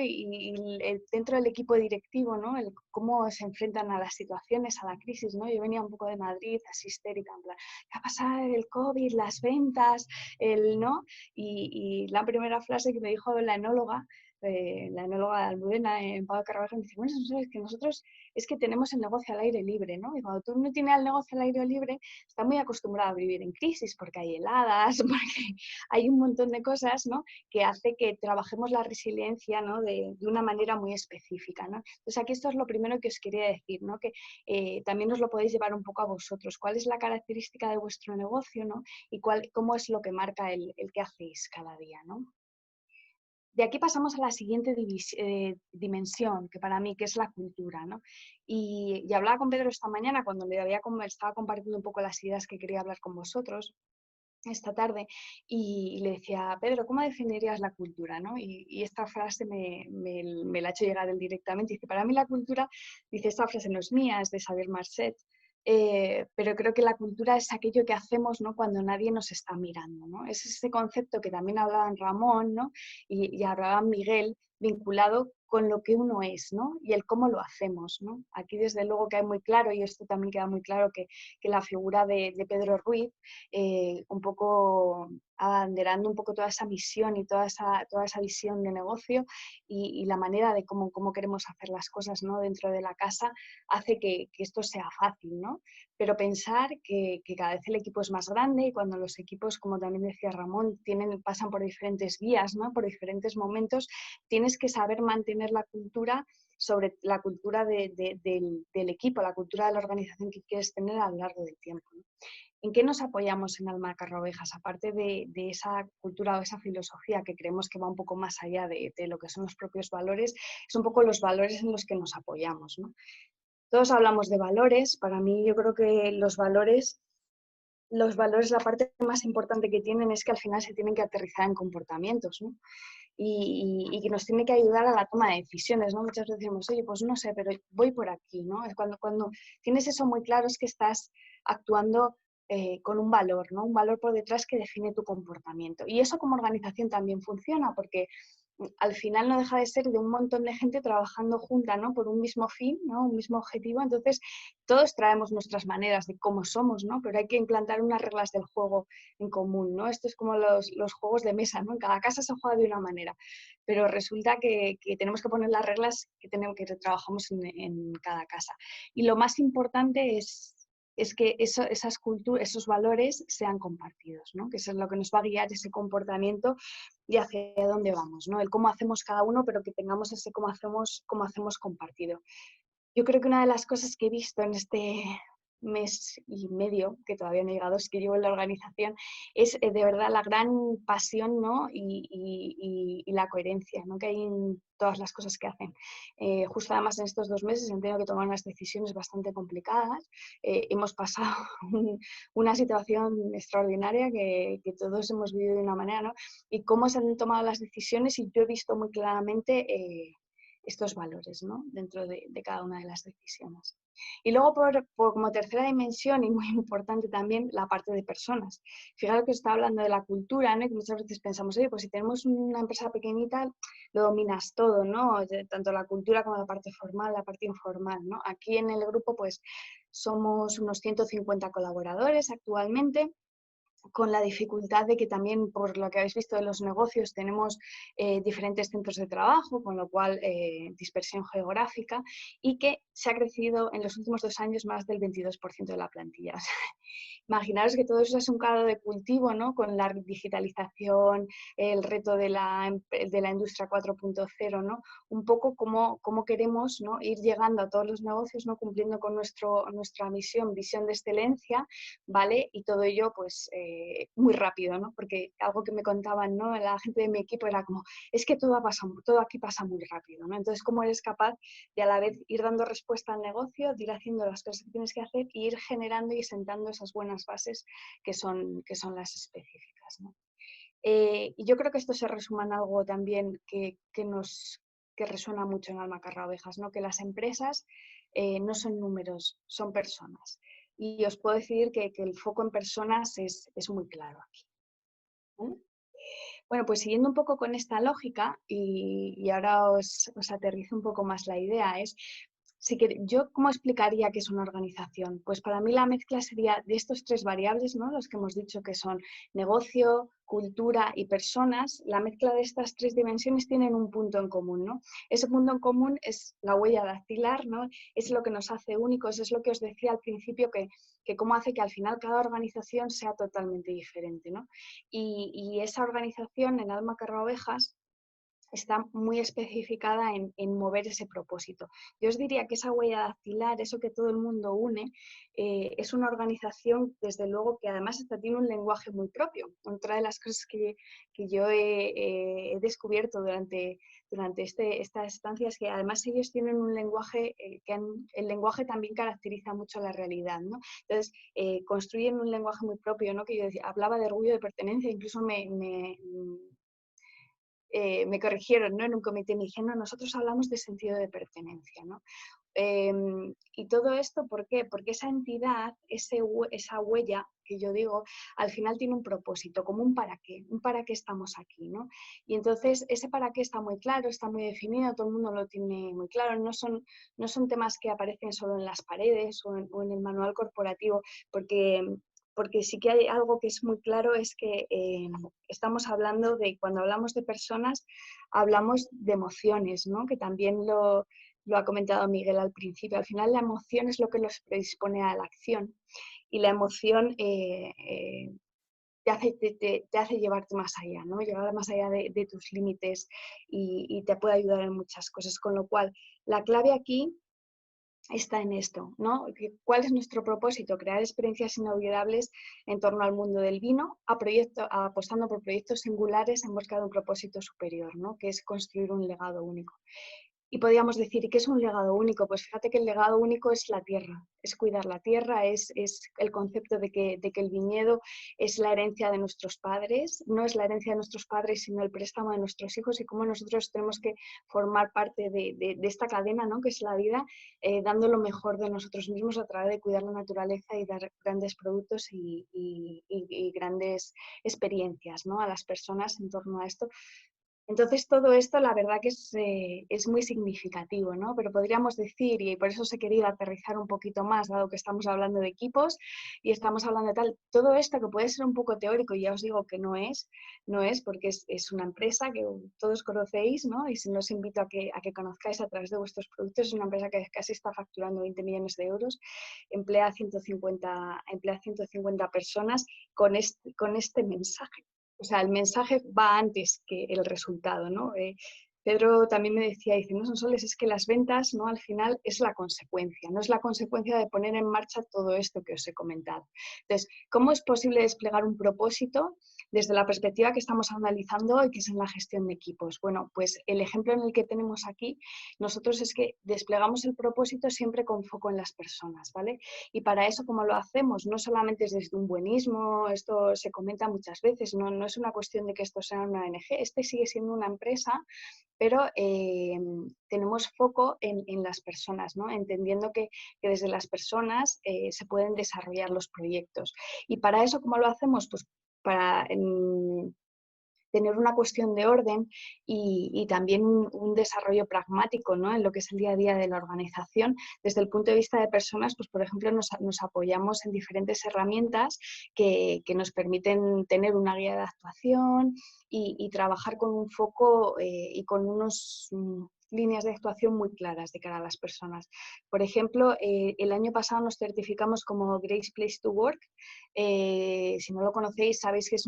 Dentro del equipo directivo, ¿no? Cómo se enfrentan a las situaciones, a la crisis, ¿no? Yo venía un poco de Madrid, así histérica, en plan, ¿qué va a pasar? El COVID, las ventas, ¿no? Y la primera frase que me dijo la enóloga de Almudena en Pau de Carvajal, me dice, bueno, es que nosotros es que tenemos el negocio al aire libre, ¿no? Y cuando tú no tienes el negocio al aire libre, estás muy acostumbrado a vivir en crisis porque hay heladas, porque hay un montón de cosas, ¿no? Que hace que trabajemos la resiliencia, ¿no? de una manera muy específica, ¿no? Entonces aquí esto es lo primero que os quería decir, ¿no? Que también os lo podéis llevar un poco a vosotros. ¿Cuál es la característica de vuestro negocio, ¿no? Y cómo es lo que marca el que hacéis cada día, ¿no? De aquí pasamos a la siguiente dimensión, que para mí que es la cultura, ¿no? Y hablaba con Pedro esta mañana cuando estaba compartiendo un poco las ideas que quería hablar con vosotros esta tarde, y le decía, Pedro, ¿cómo definirías la cultura? ¿No? Y esta frase me la ha hecho llegar él directamente. Dice, para mí la cultura, dice, esta frase no es mía, es de Xavier Marcet, pero creo que la cultura es aquello que hacemos, ¿no? Cuando nadie nos está mirando, ¿no? Es ese concepto que también hablaban Ramón, ¿no? y hablaban Miguel, vinculado con lo que uno es, ¿no? Y el cómo lo hacemos, ¿no? Aquí desde luego que hay muy claro, y esto también queda muy claro, que la figura de Pedro Ruiz, un poco abanderando un poco toda esa misión y toda esa visión de negocio y la manera de cómo queremos hacer las cosas, ¿no? Dentro de la casa, hace que esto sea fácil, ¿no? Pero pensar que cada vez el equipo es más grande y cuando los equipos, como también decía Ramón, pasan por diferentes vías, ¿no? Por diferentes momentos, tienes que saber mantener la cultura sobre la cultura del equipo, la cultura de la organización que quieres tener a lo largo del tiempo, ¿no? ¿En qué nos apoyamos en Alma de Carraovejas? Aparte de esa cultura o esa filosofía que creemos que va un poco más allá de lo que son los propios valores, es un poco los valores en los que nos apoyamos, ¿no? Todos hablamos de valores. Para mí, yo creo que los valores, la parte más importante que tienen es que al final se tienen que aterrizar en comportamientos, ¿no? Y que nos tiene que ayudar a la toma de decisiones, ¿no? Muchas veces decimos, oye, pues no sé, pero voy por aquí, ¿no? Es cuando tienes eso muy claro, es que estás actuando con un valor, ¿no? Un valor por detrás que define tu comportamiento. Y eso como organización también funciona, porque al final no deja de ser de un montón de gente trabajando junta, ¿no? Por un mismo fin, ¿no? Un mismo objetivo. Entonces, todos traemos nuestras maneras de cómo somos, ¿no? Pero hay que implantar unas reglas del juego en común, ¿no? Esto es como los juegos de mesa, ¿no? En cada casa se juega de una manera, pero resulta que tenemos que poner las reglas que trabajamos en cada casa. Y lo más importante es que esas culturas, esos valores sean compartidos, ¿no? Que eso es lo que nos va a guiar ese comportamiento y hacia dónde vamos, ¿no? El cómo hacemos cada uno, pero que tengamos ese cómo hacemos compartido. Yo creo que una de las cosas que he visto en este mes y medio, que todavía no he llegado, es que llevo en la organización, es de verdad la gran pasión, ¿no? y la coherencia, ¿no? que hay en todas las cosas que hacen. Justo además en estos 2 meses han tenido que tomar unas decisiones bastante complicadas. Hemos pasado una situación extraordinaria que todos hemos vivido de una manera, ¿no? Y cómo se han tomado las decisiones, y yo he visto muy claramente estos valores, ¿no? dentro de cada una de las decisiones. Y luego, como tercera dimensión, y muy importante también, la parte de personas. Fijaros que está hablando de la cultura, ¿no? Y que muchas veces pensamos, oye, pues si tenemos una empresa pequeñita, lo dominas todo, ¿no? Tanto la cultura como la parte formal, la parte informal, ¿no? Aquí en el grupo, pues, somos unos 150 colaboradores actualmente, con la dificultad de que también, por lo que habéis visto de los negocios, tenemos diferentes centros de trabajo, con lo cual dispersión geográfica, y que se ha crecido en los últimos 2 años más del 22% de la plantilla. O sea, imaginaros que todo eso es un caldo de cultivo, ¿no? Con la digitalización, el reto de la industria 4.0, ¿no? Un poco cómo queremos, ¿no? ir llegando a todos los negocios, ¿no? Cumpliendo con nuestra visión de excelencia, ¿vale? Y todo ello, pues, muy rápido, ¿no? Porque algo que me contaban, ¿no? la gente de mi equipo era como, es que todo aquí pasa muy rápido, ¿no? Entonces, ¿cómo eres capaz de a la vez ir dando respuesta al negocio, de ir haciendo las cosas que tienes que hacer y ir generando y sentando esas buenas bases que son las específicas, ¿no? Y yo creo que esto se resuma en algo también que resuena mucho en Alma Carra Ovejas, ¿no? Que las empresas no son números, son personas. Y os puedo decir que el foco en personas es muy claro aquí. ¿Vale? Bueno, pues siguiendo un poco con esta lógica, y ahora os aterrizo un poco más la idea, yo, ¿cómo explicaría qué es una organización? Pues para mí la mezcla sería de estos 3 variables, ¿no? Los que hemos dicho que son negocio, cultura y personas. La mezcla de estas 3 dimensiones tienen un punto en común, ¿no? Ese punto en común es la huella dactilar, ¿no? Es lo que nos hace únicos, es lo que os decía al principio, que cómo hace que al final cada organización sea totalmente diferente, ¿no? Y esa organización en Alma Carra Ovejas está muy especificada en mover ese propósito. Yo os diría que esa huella dactilar, eso que todo el mundo une, es una organización, desde luego, que además tiene un lenguaje muy propio. Otra de las cosas que yo he descubierto durante estas estancias, que además ellos tienen un lenguaje, el lenguaje también caracteriza mucho la realidad, ¿no? Entonces, construyen un lenguaje muy propio, ¿no? Que yo hablaba de orgullo de pertenencia, incluso me corrigieron, ¿no? En un comité me dijeron, no, nosotros hablamos de sentido de pertenencia, ¿no? Y todo esto, ¿por qué? Porque esa entidad, esa huella que yo digo, al final tiene un propósito, como un para qué estamos aquí, ¿no? Y entonces ese para qué está muy claro, está muy definido, todo el mundo lo tiene muy claro, no son temas que aparecen solo en las paredes o en el manual corporativo, porque sí que hay algo que es muy claro, es que estamos hablando cuando hablamos de personas, hablamos de emociones, ¿no? Que también lo ha comentado Miguel al principio. Al final la emoción es lo que los predispone a la acción, y la emoción te hace llevarte más allá, ¿no? Llevar más allá de tus límites, y te puede ayudar en muchas cosas. Con lo cual, la clave aquí está en esto, ¿no? ¿Cuál es nuestro propósito? Crear experiencias inolvidables en torno al mundo del vino, apostando por proyectos singulares en busca de un propósito superior, ¿no? Que es construir un legado único. Y podríamos decir, ¿qué es un legado único? Pues fíjate que el legado único es la tierra, es cuidar la tierra, es el concepto de que el viñedo es la herencia de nuestros padres, no es la herencia de nuestros padres, sino el préstamo de nuestros hijos, y cómo nosotros tenemos que formar parte de esta cadena, ¿no? Que es la vida, dando lo mejor de nosotros mismos a través de cuidar la naturaleza y dar grandes productos y grandes experiencias, ¿no? A las personas en torno a esto. Entonces, todo esto, la verdad que es muy significativo, ¿no? Pero podríamos decir, y por eso os he querido aterrizar un poquito más, dado que estamos hablando de equipos y estamos hablando de tal, todo esto que puede ser un poco teórico, y ya os digo que no es porque es una empresa que todos conocéis, ¿no? Y si no os invito a que conozcáis a través de vuestros productos, es una empresa que casi está facturando 20 millones de euros, emplea 150 personas con este mensaje. O sea, el mensaje va antes que el resultado, ¿no? Pedro también me decía, dice, no, Sonsoles, es que las ventas, ¿no? Al final es la consecuencia, no es la consecuencia de poner en marcha todo esto que os he comentado. Entonces, ¿cómo es posible desplegar un propósito desde la perspectiva que estamos analizando y que es en la gestión de equipos? Bueno, pues el ejemplo en el que tenemos aquí, nosotros es que desplegamos el propósito siempre con foco en las personas, ¿vale? Y para eso, ¿cómo lo hacemos? No solamente es desde un buenismo, esto se comenta muchas veces, no es una cuestión de que esto sea una ONG, este sigue siendo una empresa, pero tenemos foco en las personas, ¿no? Entendiendo que desde las personas se pueden desarrollar los proyectos. Y para eso, ¿cómo lo hacemos? Pues para tener una cuestión de orden y también un desarrollo pragmático, ¿no? En lo que es el día a día de la organización. Desde el punto de vista de personas, pues por ejemplo nos apoyamos en diferentes herramientas que nos permiten tener una guía de actuación y trabajar con un foco y con unos líneas de actuación muy claras de cara a las personas. Por ejemplo, el año pasado nos certificamos como Great Place to Work. Si no lo conocéis, sabéis que es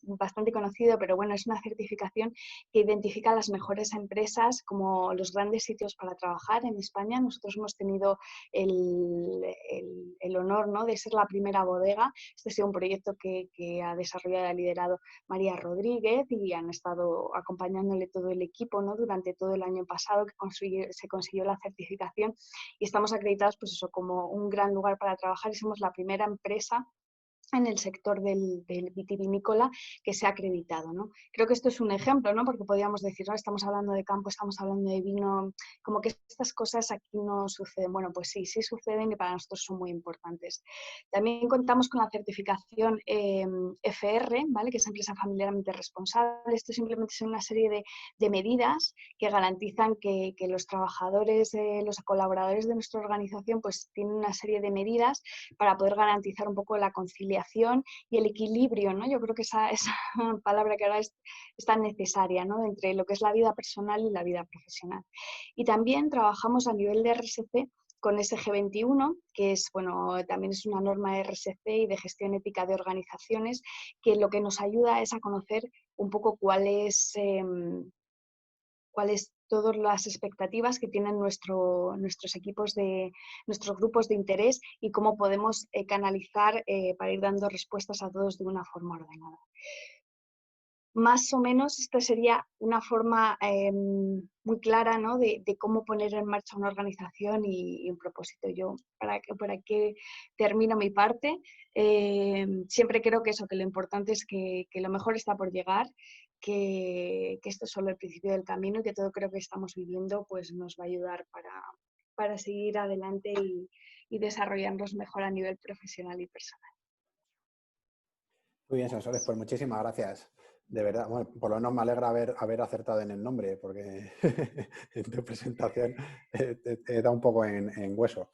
bastante conocido, pero bueno, es una certificación que identifica las mejores empresas como los grandes sitios para trabajar en España. Nosotros hemos tenido el honor, ¿no?, de ser la primera bodega. Este ha sido un proyecto que ha desarrollado y ha liderado María Rodríguez y han estado acompañándole todo el equipo, ¿no?, durante todo el año pasado que se consiguió la certificación y estamos acreditados pues eso, como un gran lugar para trabajar y somos la primera empresa en el sector del vitivinícola que se ha acreditado, ¿no? Creo que esto es un ejemplo, ¿no? Porque podríamos decir, no, estamos hablando de campo, estamos hablando de vino, como que estas cosas aquí no suceden. Bueno, pues sí suceden y para nosotros son muy importantes. También contamos con la certificación FR, ¿vale?, que es Empresa Familiarmente Responsable. Esto simplemente es una serie de medidas que garantizan que los trabajadores, los colaboradores de nuestra organización pues tienen una serie de medidas para poder garantizar un poco la conciliación y el equilibrio, ¿no? Yo creo que esa palabra que ahora es tan necesaria, ¿no?, entre lo que es la vida personal y la vida profesional. Y también trabajamos a nivel de RSC con SG21, que es, bueno, también es una norma RSC y de gestión ética de organizaciones, que lo que nos ayuda es a conocer un poco cuáles todas las expectativas que tienen nuestros equipos nuestros grupos de interés y cómo podemos canalizar para ir dando respuestas a todos de una forma ordenada. Más o menos esta sería una forma muy clara, ¿no?, de cómo poner en marcha una organización y un propósito. Yo, para que termino mi parte, siempre creo que lo importante es que lo mejor está por llegar, que esto es solo el principio del camino y que todo creo que estamos viviendo pues nos va a ayudar para seguir adelante y desarrollarnos mejor a nivel profesional y personal. Muy bien, Sonsoles, pues muchísimas gracias. De verdad, bueno, por lo menos me alegra haber acertado en el nombre, porque en tu presentación te da un poco en hueso.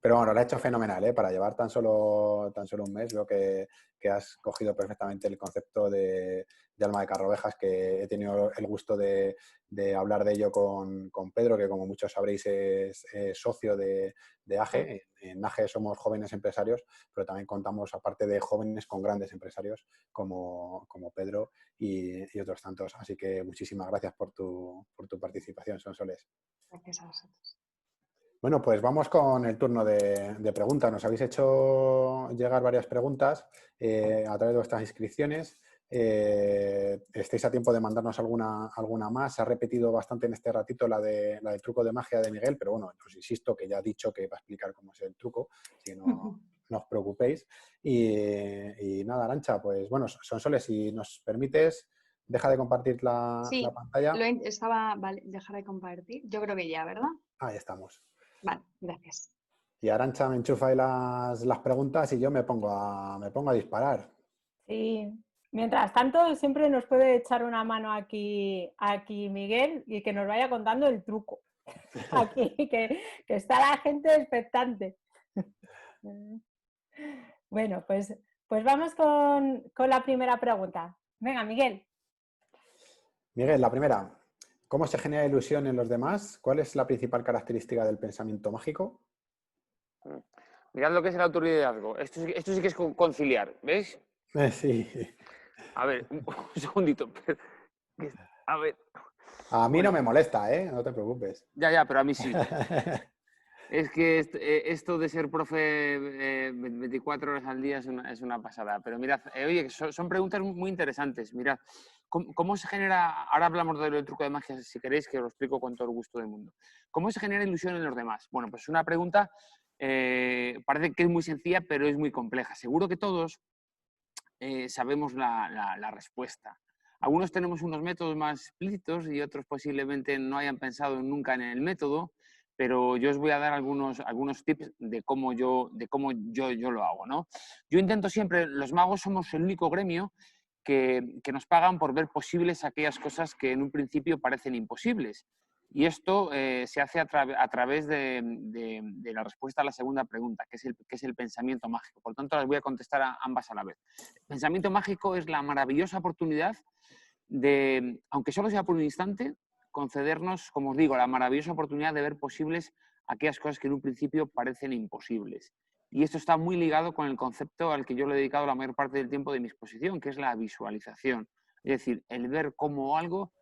Pero bueno, lo has hecho fenomenal, ¿eh? Para llevar tan solo un mes, veo que has cogido perfectamente el concepto de Alma de Carrovejas, que he tenido el gusto de hablar de ello con Pedro, que como muchos sabréis es socio de AGE. En AGE somos jóvenes empresarios, pero también contamos, aparte de jóvenes, con grandes empresarios como Pedro y otros tantos. Así que muchísimas gracias por tu participación, Sonsoles. Gracias a vosotros. Bueno, pues vamos con el turno de preguntas. Nos habéis hecho llegar varias preguntas a través de vuestras inscripciones. Estáis a tiempo de mandarnos alguna más. Se ha repetido bastante en este ratito la del truco de magia de Miguel, pero bueno, os insisto que ya ha dicho que va a explicar cómo es el truco, así que no os preocupéis. Y nada, Arantxa, pues bueno, Sonsoles, si nos permites, deja de compartir la pantalla. Vale, dejar de compartir. Yo creo que ya, ¿verdad? Ahí estamos. Vale, gracias. Y Arantxa me enchufa ahí las preguntas y yo me pongo a disparar. Sí. Mientras tanto, siempre nos puede echar una mano aquí Miguel y que nos vaya contando el truco. Aquí, que está la gente expectante. Bueno, pues vamos con la primera pregunta. Venga, Miguel. Miguel, la primera. ¿Cómo se genera ilusión en los demás? ¿Cuál es la principal característica del pensamiento mágico? Mirad lo que es el autorliderazgo. Esto sí que es conciliar, ¿veis? Sí. A ver, un segundito. A ver, A mí Bueno, no me molesta, ¿eh? No te preocupes. ya, pero a mí sí. Es que esto de ser profe 24 horas al día es una pasada. Pero mirad, oye, son preguntas muy interesantes. Mirad, ¿cómo se genera? Ahora hablamos del truco de magia, si queréis, que os lo explico con todo el gusto del mundo. ¿Cómo se genera ilusión en los demás? Bueno, pues una pregunta, parece que es muy sencilla, pero es muy compleja. Seguro que todos sabemos la respuesta. Algunos tenemos unos métodos más explícitos y otros posiblemente no hayan pensado nunca en el método, pero yo os voy a dar algunos tips de cómo yo lo hago, ¿no? Yo intento siempre, los magos somos el único gremio que nos pagan por ver posibles aquellas cosas que en un principio parecen imposibles. Y esto se hace a través de la respuesta a la segunda pregunta, que es el pensamiento mágico. Por tanto, las voy a contestar ambas a la vez. El pensamiento mágico es la maravillosa oportunidad de, aunque solo sea por un instante, concedernos, como os digo, la maravillosa oportunidad de ver posibles aquellas cosas que en un principio parecen imposibles. Y esto está muy ligado con el concepto al que yo le he dedicado la mayor parte del tiempo de mi exposición, que es la visualización. Es decir, el ver cómo algo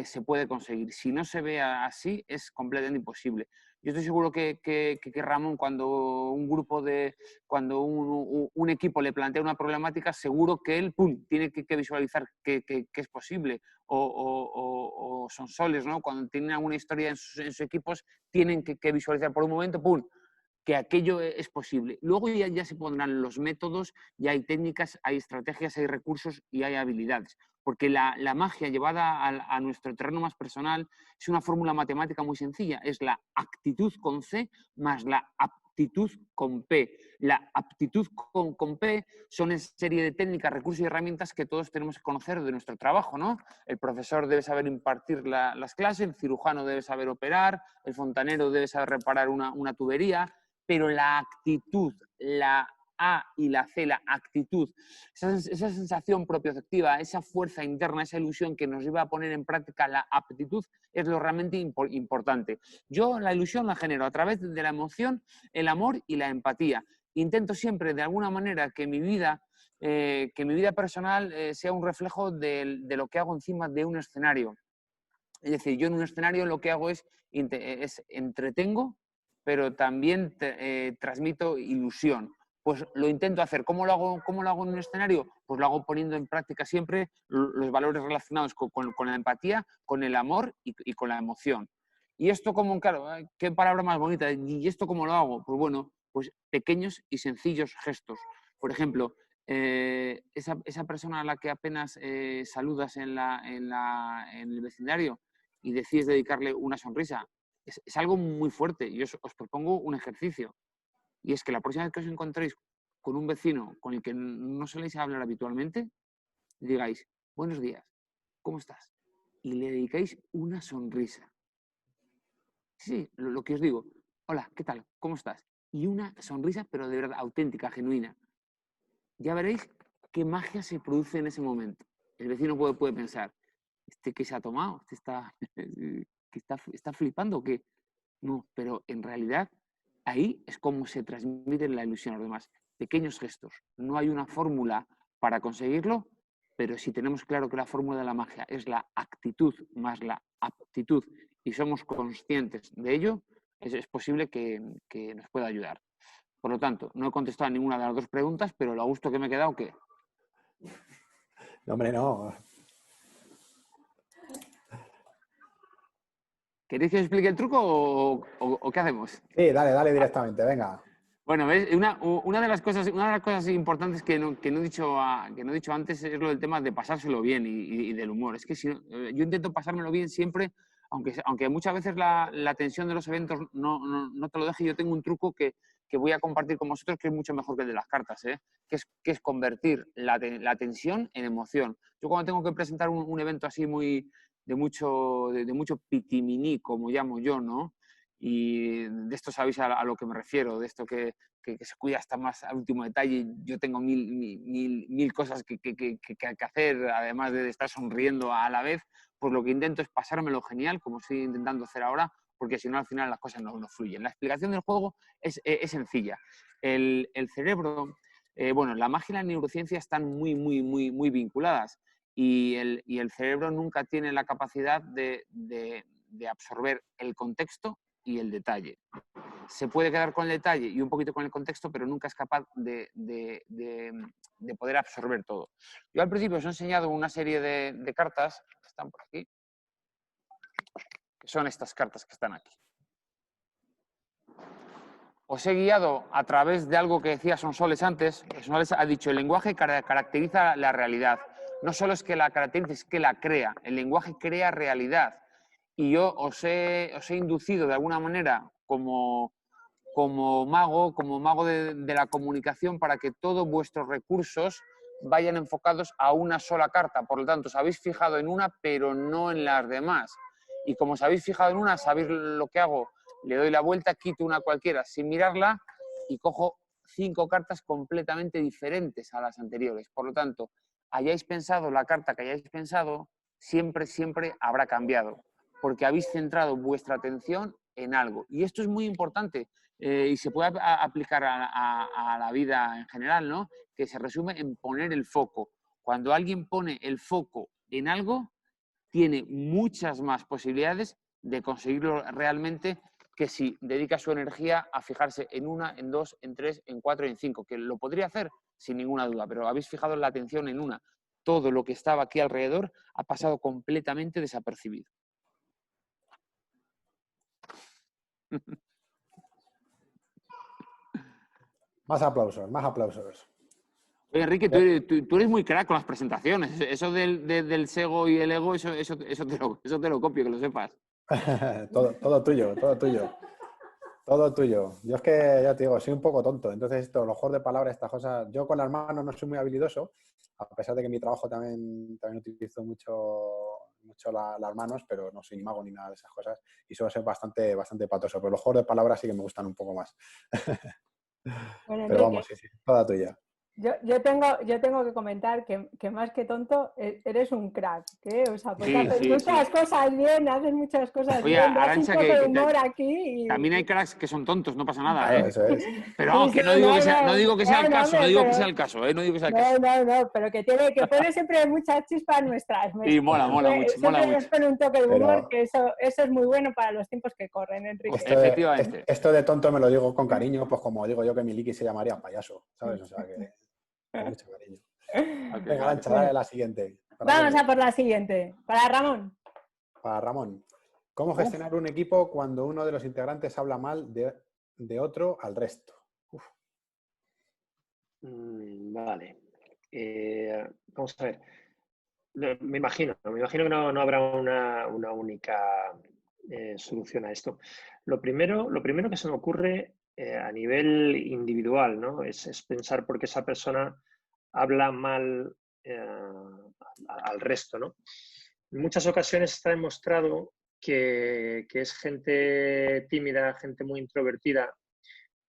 se puede conseguir. Si no se ve así, es completamente imposible. Yo estoy seguro que Ramón, cuando un equipo le plantea una problemática, seguro que él, ¡pum!, tiene que visualizar que es posible. O Sonsoles, ¿no? Cuando tienen alguna historia en sus equipos, tienen que visualizar por un momento, ¡pum!, que aquello es posible. Luego ya se pondrán los métodos, ya hay técnicas, hay estrategias, hay recursos y hay habilidades. Porque la magia llevada a nuestro terreno más personal es una fórmula matemática muy sencilla. Es la actitud con C más la aptitud con P. La aptitud con P son una serie de técnicas, recursos y herramientas que todos tenemos que conocer de nuestro trabajo, ¿no? El profesor debe saber impartir las clases, el cirujano debe saber operar, el fontanero debe saber reparar una tubería, pero la actitud, la A y la C, la actitud, esa sensación propioceptiva, esa fuerza interna, esa ilusión que nos lleva a poner en práctica la aptitud es lo realmente importante. Yo la ilusión la genero a través de la emoción, el amor y la empatía. Intento siempre, de alguna manera, que mi vida personal sea un reflejo de lo que hago encima de un escenario. Es decir, yo en un escenario lo que hago es entretengo, pero también transmito ilusión. Pues lo intento hacer. ¿Cómo lo hago en un escenario? Pues lo hago poniendo en práctica siempre los valores relacionados con la empatía, con el amor y con la emoción. Y esto como, claro, qué palabra más bonita. ¿Y esto cómo lo hago? Pues bueno, pues pequeños y sencillos gestos. Por ejemplo, esa persona a la que apenas saludas en el vecindario y decides dedicarle una sonrisa, es algo muy fuerte. Y os propongo un ejercicio. Y es que la próxima vez que os encontréis con un vecino con el que no soléis hablar habitualmente, digáis, buenos días, ¿cómo estás? Y le dedicáis una sonrisa. Sí, lo que os digo, hola, ¿qué tal? ¿Cómo estás? Y una sonrisa, pero de verdad, auténtica, genuina. Ya veréis qué magia se produce en ese momento. El vecino puede pensar, ¿qué se ha tomado? ¿Está flipando o qué? No, pero en realidad ahí es como se transmite la ilusión a los demás. Pequeños gestos. No hay una fórmula para conseguirlo, pero si tenemos claro que la fórmula de la magia es la actitud más la aptitud y somos conscientes de ello, es posible que nos pueda ayudar. Por lo tanto, no he contestado a ninguna de las dos preguntas, pero lo a gusto que me he quedado, ¿qué? No, hombre, no. ¿Queréis que os explique el truco o qué hacemos? Sí, dale directamente, venga. Bueno, ¿ves? Una de las cosas importantes que no he dicho antes es lo del tema de pasárselo bien y del humor. Es que yo intento pasármelo bien siempre, aunque muchas veces la tensión de los eventos no te lo deje. Yo tengo un truco que voy a compartir con vosotros que es mucho mejor que el de las cartas, que es convertir la tensión en emoción. Yo cuando tengo que presentar un evento así de mucho pitiminí, como llamo yo, ¿no? Y de esto sabéis a lo que me refiero, de esto que se cuida hasta más al último detalle. Yo tengo mil cosas que hacer, además de estar sonriendo a la vez, pues lo que intento es pasármelo genial, como estoy intentando hacer ahora, porque si no al final las cosas no fluyen. La explicación del juego es sencilla. El cerebro, bueno, la magia y la neurociencia están muy vinculadas. y el cerebro nunca tiene la capacidad de absorber el contexto y el detalle. Se puede quedar con el detalle y un poquito con el contexto, pero nunca es capaz de poder absorber todo. Yo al principio os he enseñado una serie de cartas que están por aquí, que son estas cartas que están aquí. Os he guiado a través de algo que decía Sonsoles antes. Sonsoles ha dicho, el lenguaje caracteriza la realidad. No solo es que la caracteriza, es que la crea. El lenguaje crea realidad. Y yo os he inducido de alguna manera como mago de la comunicación para que todos vuestros recursos vayan enfocados a una sola carta. Por lo tanto, os habéis fijado en una, pero no en las demás. Y como os habéis fijado en una, sabéis lo que hago. Le doy la vuelta, quito una cualquiera sin mirarla y cojo 5 cartas completamente diferentes a las anteriores. Por lo tanto, hayáis pensado la carta que hayáis pensado, siempre habrá cambiado, porque habéis centrado vuestra atención en algo. Y esto es muy importante y se puede aplicar a la vida en general, ¿no? Que se resume en poner el foco. Cuando alguien pone el foco en algo, tiene muchas más posibilidades de conseguirlo realmente que si dedica su energía a fijarse en una, en dos, en tres, en cuatro y en cinco, que lo podría hacer sin ninguna duda, pero habéis fijado la atención en una. Todo lo que estaba aquí alrededor ha pasado completamente desapercibido. Más aplausos, más aplausos. Oye, Enrique, tú eres muy crack con las presentaciones. Eso del SEGO y el ego, eso te lo copio, que lo sepas. todo tuyo, todo tuyo. Todo tuyo. Yo es que, ya te digo, soy un poco tonto. Entonces, esto, los juegos de palabras, estas cosas... Yo con las manos no soy muy habilidoso, a pesar de que en mi trabajo también utilizo mucho las manos, pero no soy mago ni nada de esas cosas. Y suelo ser bastante patoso. Pero los juegos de palabras sí que me gustan un poco más. Bueno, pero vamos, sí, toda tuya. Yo tengo que comentar que más que tonto, eres un crack, ¿eh? O sea, porque haces muchas cosas bien, haces muchas cosas Oye, bien, das Arantxa, un poco de humor aquí. También hay cracks que son tontos, no pasa nada, Claro, eso es. Pero vamos, que no digo que sea el caso, no digo que sea el caso, no digo que sea el caso. No, pero que pone siempre muchas chispas nuestras. Y mola mucho. Siempre nos pone un toque de humor, que eso es muy bueno para los tiempos que corren, Enrique. Efectivamente. Esto de tonto me lo digo con cariño, pues como digo yo que mi Liki se llamaría payaso, ¿sabes? O sea que... Con mucho cariño. Venga, Arantxa, dale la siguiente. Vamos a por la siguiente. Para Ramón. Para Ramón. ¿Cómo gestionar un equipo cuando uno de los integrantes habla mal de otro al resto? Vale. Vamos a ver. Me imagino que no habrá una única solución a esto. Lo primero que se me ocurre a nivel individual, ¿no? Es pensar por qué esa persona habla mal al resto, ¿no? En muchas ocasiones está demostrado que es gente tímida, gente muy introvertida,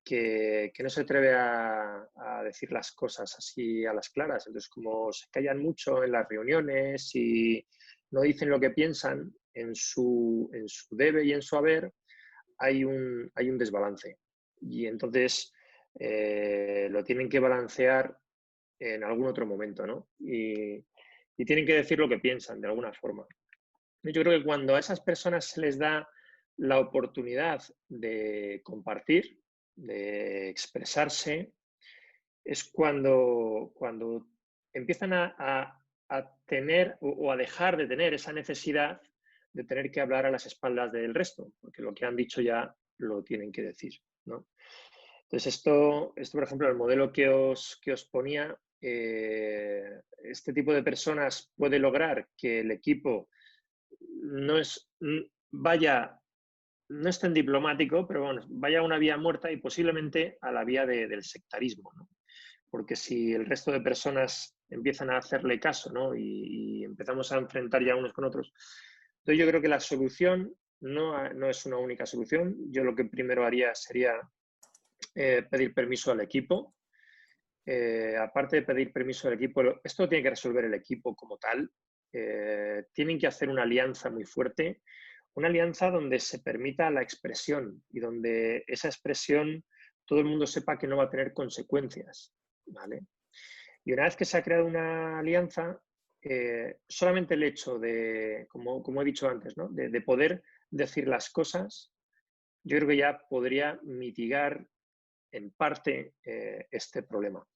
que no se atreve a decir las cosas así a las claras. Entonces, como se callan mucho en las reuniones y no dicen lo que piensan, en su debe y en su haber hay un desbalance. Y entonces lo tienen que balancear en algún otro momento, ¿no? Y tienen que decir lo que piensan de alguna forma. Yo creo que cuando a esas personas se les da la oportunidad de compartir, de expresarse, es cuando empiezan a tener o a dejar de tener esa necesidad de tener que hablar a las espaldas del resto, porque lo que han dicho ya lo tienen que decir, ¿no? Entonces, esto por ejemplo, el modelo que os ponía, este tipo de personas puede lograr que el equipo no es tan diplomático, pero bueno, vaya a una vía muerta y posiblemente a la vía del sectarismo, ¿no? Porque si el resto de personas empiezan a hacerle caso, ¿no? y empezamos a enfrentar ya unos con otros. Entonces yo creo que la solución no es una única solución. Yo lo que primero haría sería pedir permiso al equipo. Aparte de pedir permiso al equipo, esto tiene que resolver el equipo como tal. Tienen que hacer una alianza muy fuerte, una alianza donde se permita la expresión y donde esa expresión todo el mundo sepa que no va a tener consecuencias, ¿vale? Y una vez que se ha creado una alianza, solamente el hecho de, como he dicho antes, ¿no? de poder decir las cosas, yo creo que ya podría mitigar en parte este problema.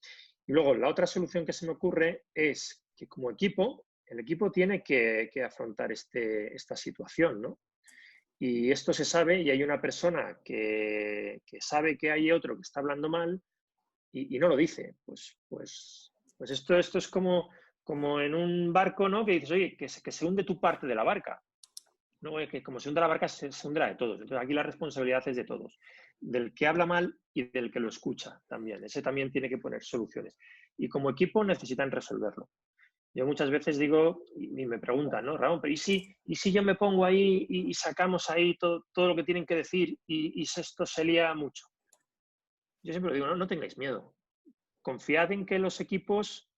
Y luego, la otra solución que se me ocurre es que como equipo, el equipo tiene que afrontar esta situación, ¿no? Y esto se sabe y hay una persona que sabe que hay otro que está hablando mal y no lo dice. Pues esto es como en un barco, ¿no? Que dices, oye, que se hunde tu parte de la barca. No, que como se hunde la barca, se hundirá de todos. Entonces, aquí la responsabilidad es de todos. Del que habla mal y del que lo escucha también. Ese también tiene que poner soluciones. Y como equipo necesitan resolverlo. Yo muchas veces digo, y me preguntan, ¿no, Ramón? Pero ¿y si yo me pongo ahí y sacamos ahí todo lo que tienen que decir y esto se lía mucho? Yo siempre lo digo, no tengáis miedo. Confiad en que los equipos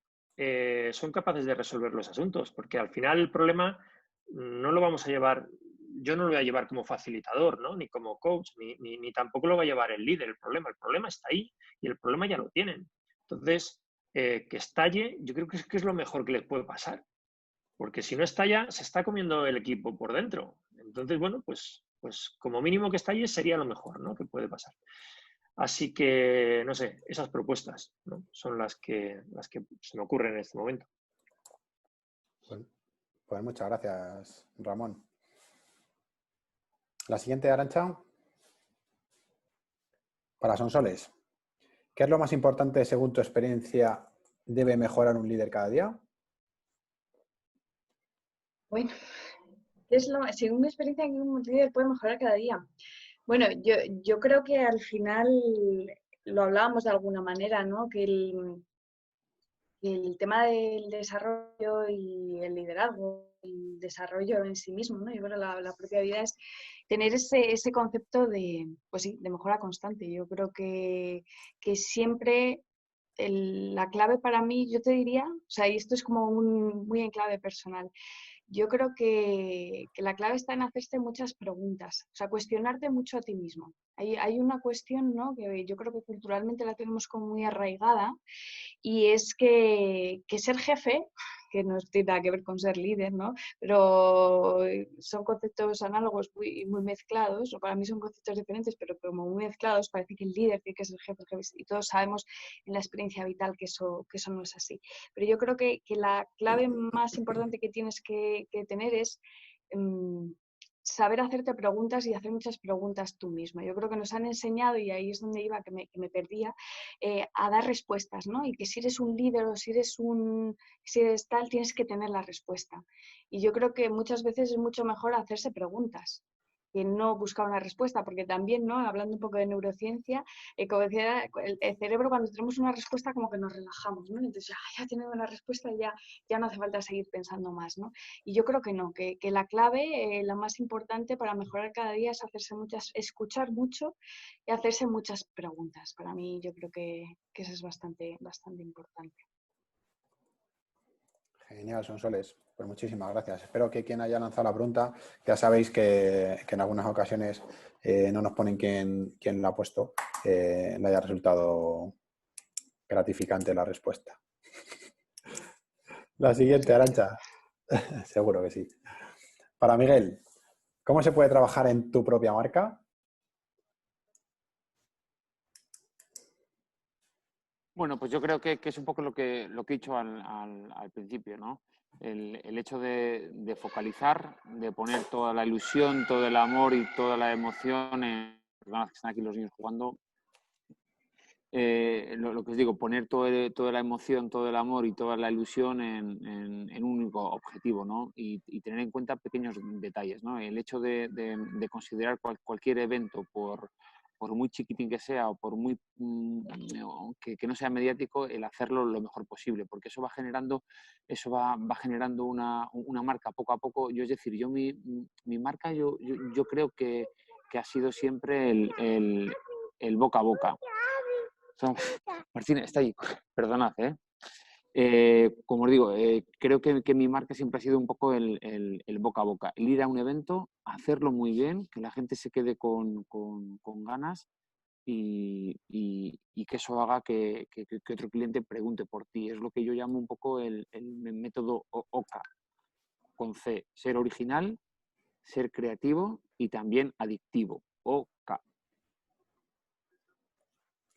son capaces de resolver los asuntos, porque al final el problema no lo vamos a llevar, yo no lo voy a llevar como facilitador, ¿no? Ni como coach, ni tampoco lo va a llevar el líder. El problema está ahí y el problema ya lo tienen. Entonces, que estalle, yo creo que es lo mejor que les puede pasar, porque si no estalla, se está comiendo el equipo por dentro. Entonces, bueno, pues como mínimo que estalle sería lo mejor, ¿no? Que puede pasar. Así que, no sé, esas propuestas, ¿no? Son las que se me ocurren en este momento. Pues muchas gracias, Ramón. La siguiente, Arantxa, para Sonsoles. ¿Qué es lo más importante según tu experiencia debe mejorar un líder cada día? Bueno, según mi experiencia, que un líder puede mejorar cada día. Bueno, yo creo que al final lo hablábamos de alguna manera, ¿no? Que el tema del desarrollo y el liderazgo, el desarrollo en sí mismo, ¿no? Yo creo que la propia vida es tener ese concepto de, pues sí, de mejora constante. Yo creo que siempre la clave para mí, yo te diría, o sea, y esto es como muy en clave personal, yo creo que la clave está en hacerte muchas preguntas, o sea, cuestionarte mucho a ti mismo. Hay una cuestión, ¿no? Que yo creo que culturalmente la tenemos como muy arraigada, y es que ser jefe, que no tiene nada que ver con ser líder, ¿no? Pero son conceptos análogos muy mezclados, o para mí son conceptos diferentes, pero como muy mezclados. Parece que el líder tiene que ser jefe, y todos sabemos en la experiencia vital que eso no es así. Pero yo creo que la clave más importante que tienes que tener es saber hacerte preguntas y hacer muchas preguntas tú misma. Yo creo que nos han enseñado, y ahí es donde iba, que me perdía, a dar respuestas, ¿no? Y que si eres un líder o si eres tal, tienes que tener la respuesta. Y yo creo que muchas veces es mucho mejor hacerse preguntas que no buscar una respuesta, porque también, ¿no? Hablando un poco de neurociencia, como decía, el cerebro, cuando tenemos una respuesta, como que nos relajamos, ¿no? Entonces ya tenemos una respuesta y ya no hace falta seguir pensando más, ¿no? Y yo creo que no, que la clave, la más importante para mejorar cada día es escuchar mucho y hacerse muchas preguntas. Para mí yo creo que eso es bastante importante. Genial, Sonsoles. Pues muchísimas gracias. Espero que quien haya lanzado la pregunta, ya sabéis que en algunas ocasiones no nos ponen quién la ha puesto, le haya resultado gratificante la respuesta. La siguiente, Arantxa. Seguro que sí. Para Miguel, ¿cómo se puede trabajar en tu propia marca? Bueno, pues yo creo que es un poco lo que he dicho al principio, ¿no? El hecho de focalizar, de poner toda la ilusión, todo el amor y toda la emoción en los que están aquí los niños jugando. Lo que os digo, poner toda la emoción, todo el amor y toda la ilusión en un único objetivo, ¿no? Y tener en cuenta pequeños detalles, ¿no? El hecho de considerar cualquier evento, por muy chiquitín que sea o por muy que no sea mediático, el hacerlo lo mejor posible, porque eso va generando una marca poco a poco. Yo, es decir, mi marca yo creo que ha sido siempre el boca a boca. Martín, está ahí, perdonad, como os digo, creo que mi marca siempre ha sido un poco el boca a boca, el ir a un evento, hacerlo muy bien, que la gente se quede con ganas y que eso haga que otro cliente pregunte por ti. Es lo que yo llamo un poco el método OCA, con C: ser original, ser creativo y también adictivo. OCA.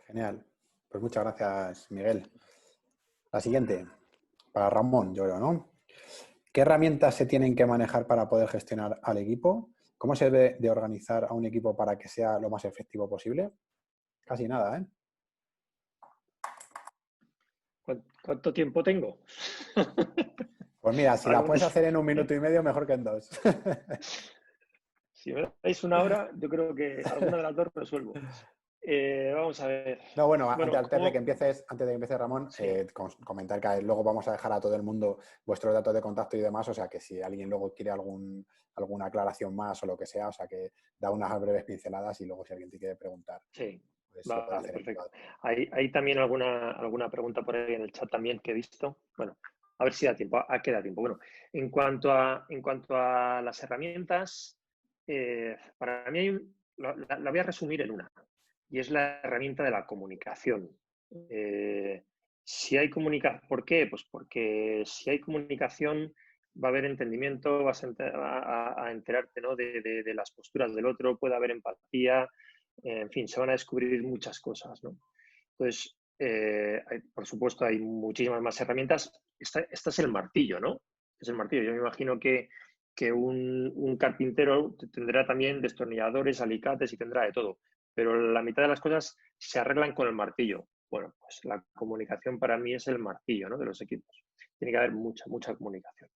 Genial. Pues muchas gracias, Miguel. La siguiente, para Ramón, yo creo, ¿no? ¿Qué herramientas se tienen que manejar para poder gestionar al equipo? ¿Cómo se debe de organizar a un equipo para que sea lo más efectivo posible? Casi nada, ¿eh? ¿Cuánto tiempo tengo? Pues mira, si la Ahora puedes hacer en 1 minuto y medio, mejor que en 2. Si me dais 1 hora, yo creo que alguna de las dos resuelvo. Vamos a ver. No, bueno, Bueno, antes de que empieces, Ramón, sí, comentar que luego vamos a dejar a todo el mundo vuestros datos de contacto y demás, o sea que si alguien luego quiere alguna aclaración más o lo que sea, o sea que da unas breves pinceladas y luego si alguien te quiere preguntar, sí. pues lo puede Vale, hacer en perfecto. privado. Hay también alguna pregunta por ahí en el chat también que he visto. Bueno, a ver si da tiempo. ¿A qué da tiempo? Bueno, en cuanto a las herramientas, para mí la voy a resumir en una, y es la herramienta de la comunicación. Si hay comunicación, ¿por qué? Pues porque si hay comunicación va a haber entendimiento, vas a enterarte, ¿no?, de las posturas del otro, puede haber empatía, en fin, se van a descubrir muchas cosas, ¿no? Entonces, por supuesto, hay muchísimas más herramientas. Esta es el martillo, ¿no? Es el martillo. Yo me imagino que un carpintero tendrá también destornilladores, alicates y tendrá de todo. Pero la mitad de las cosas se arreglan con el martillo. Bueno, pues la comunicación para mí es el martillo, ¿no?, de los equipos. Tiene que haber mucha comunicación.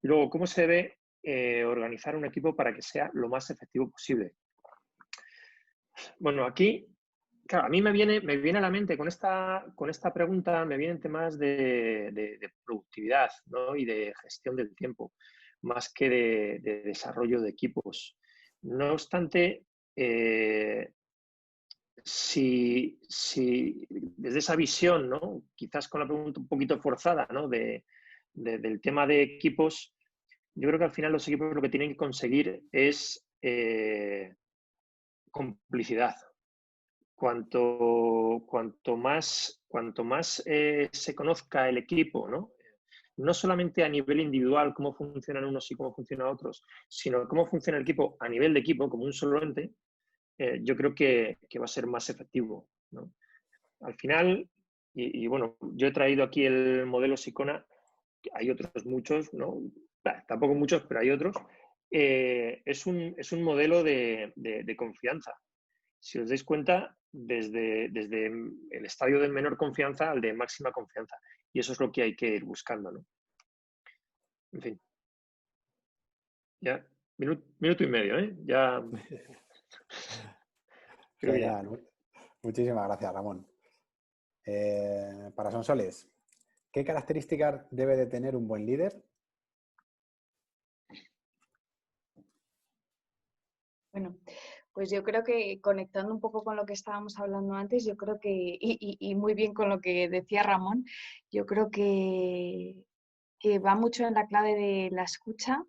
Y luego, ¿cómo se debe organizar un equipo para que sea lo más efectivo posible? Bueno, aquí, claro, a mí me viene a la mente con esta pregunta, me vienen temas de productividad, ¿no?, y de gestión del tiempo, más que de desarrollo de equipos. No obstante, si desde esa visión, ¿no?, quizás con la pregunta un poquito forzada, ¿no?, del tema de equipos, yo creo que al final los equipos lo que tienen que conseguir es complicidad. Cuanto más se conozca el equipo, ¿no?, no solamente a nivel individual, cómo funcionan unos y cómo funcionan otros, sino cómo funciona el equipo a nivel de equipo, como un solo ente, yo creo que va a ser más efectivo, ¿no? Al final, y bueno, yo he traído aquí el modelo Sicona, hay otros muchos, ¿no? Tampoco muchos, pero hay otros. Es un modelo de confianza. Si os dais cuenta, desde el estadio de menor confianza al de máxima confianza. Y eso es lo que hay que ir buscando, ¿no? En fin. Ya, minuto y medio, ¿eh? Ya. Creo que ya. Genial. Muchísimas gracias, Ramón. Para Sonsoles, ¿qué características debe de tener un buen líder? Bueno, pues yo creo que conectando un poco con lo que estábamos hablando antes, yo creo que, y muy bien con lo que decía Ramón, yo creo que va mucho en la clave de la escucha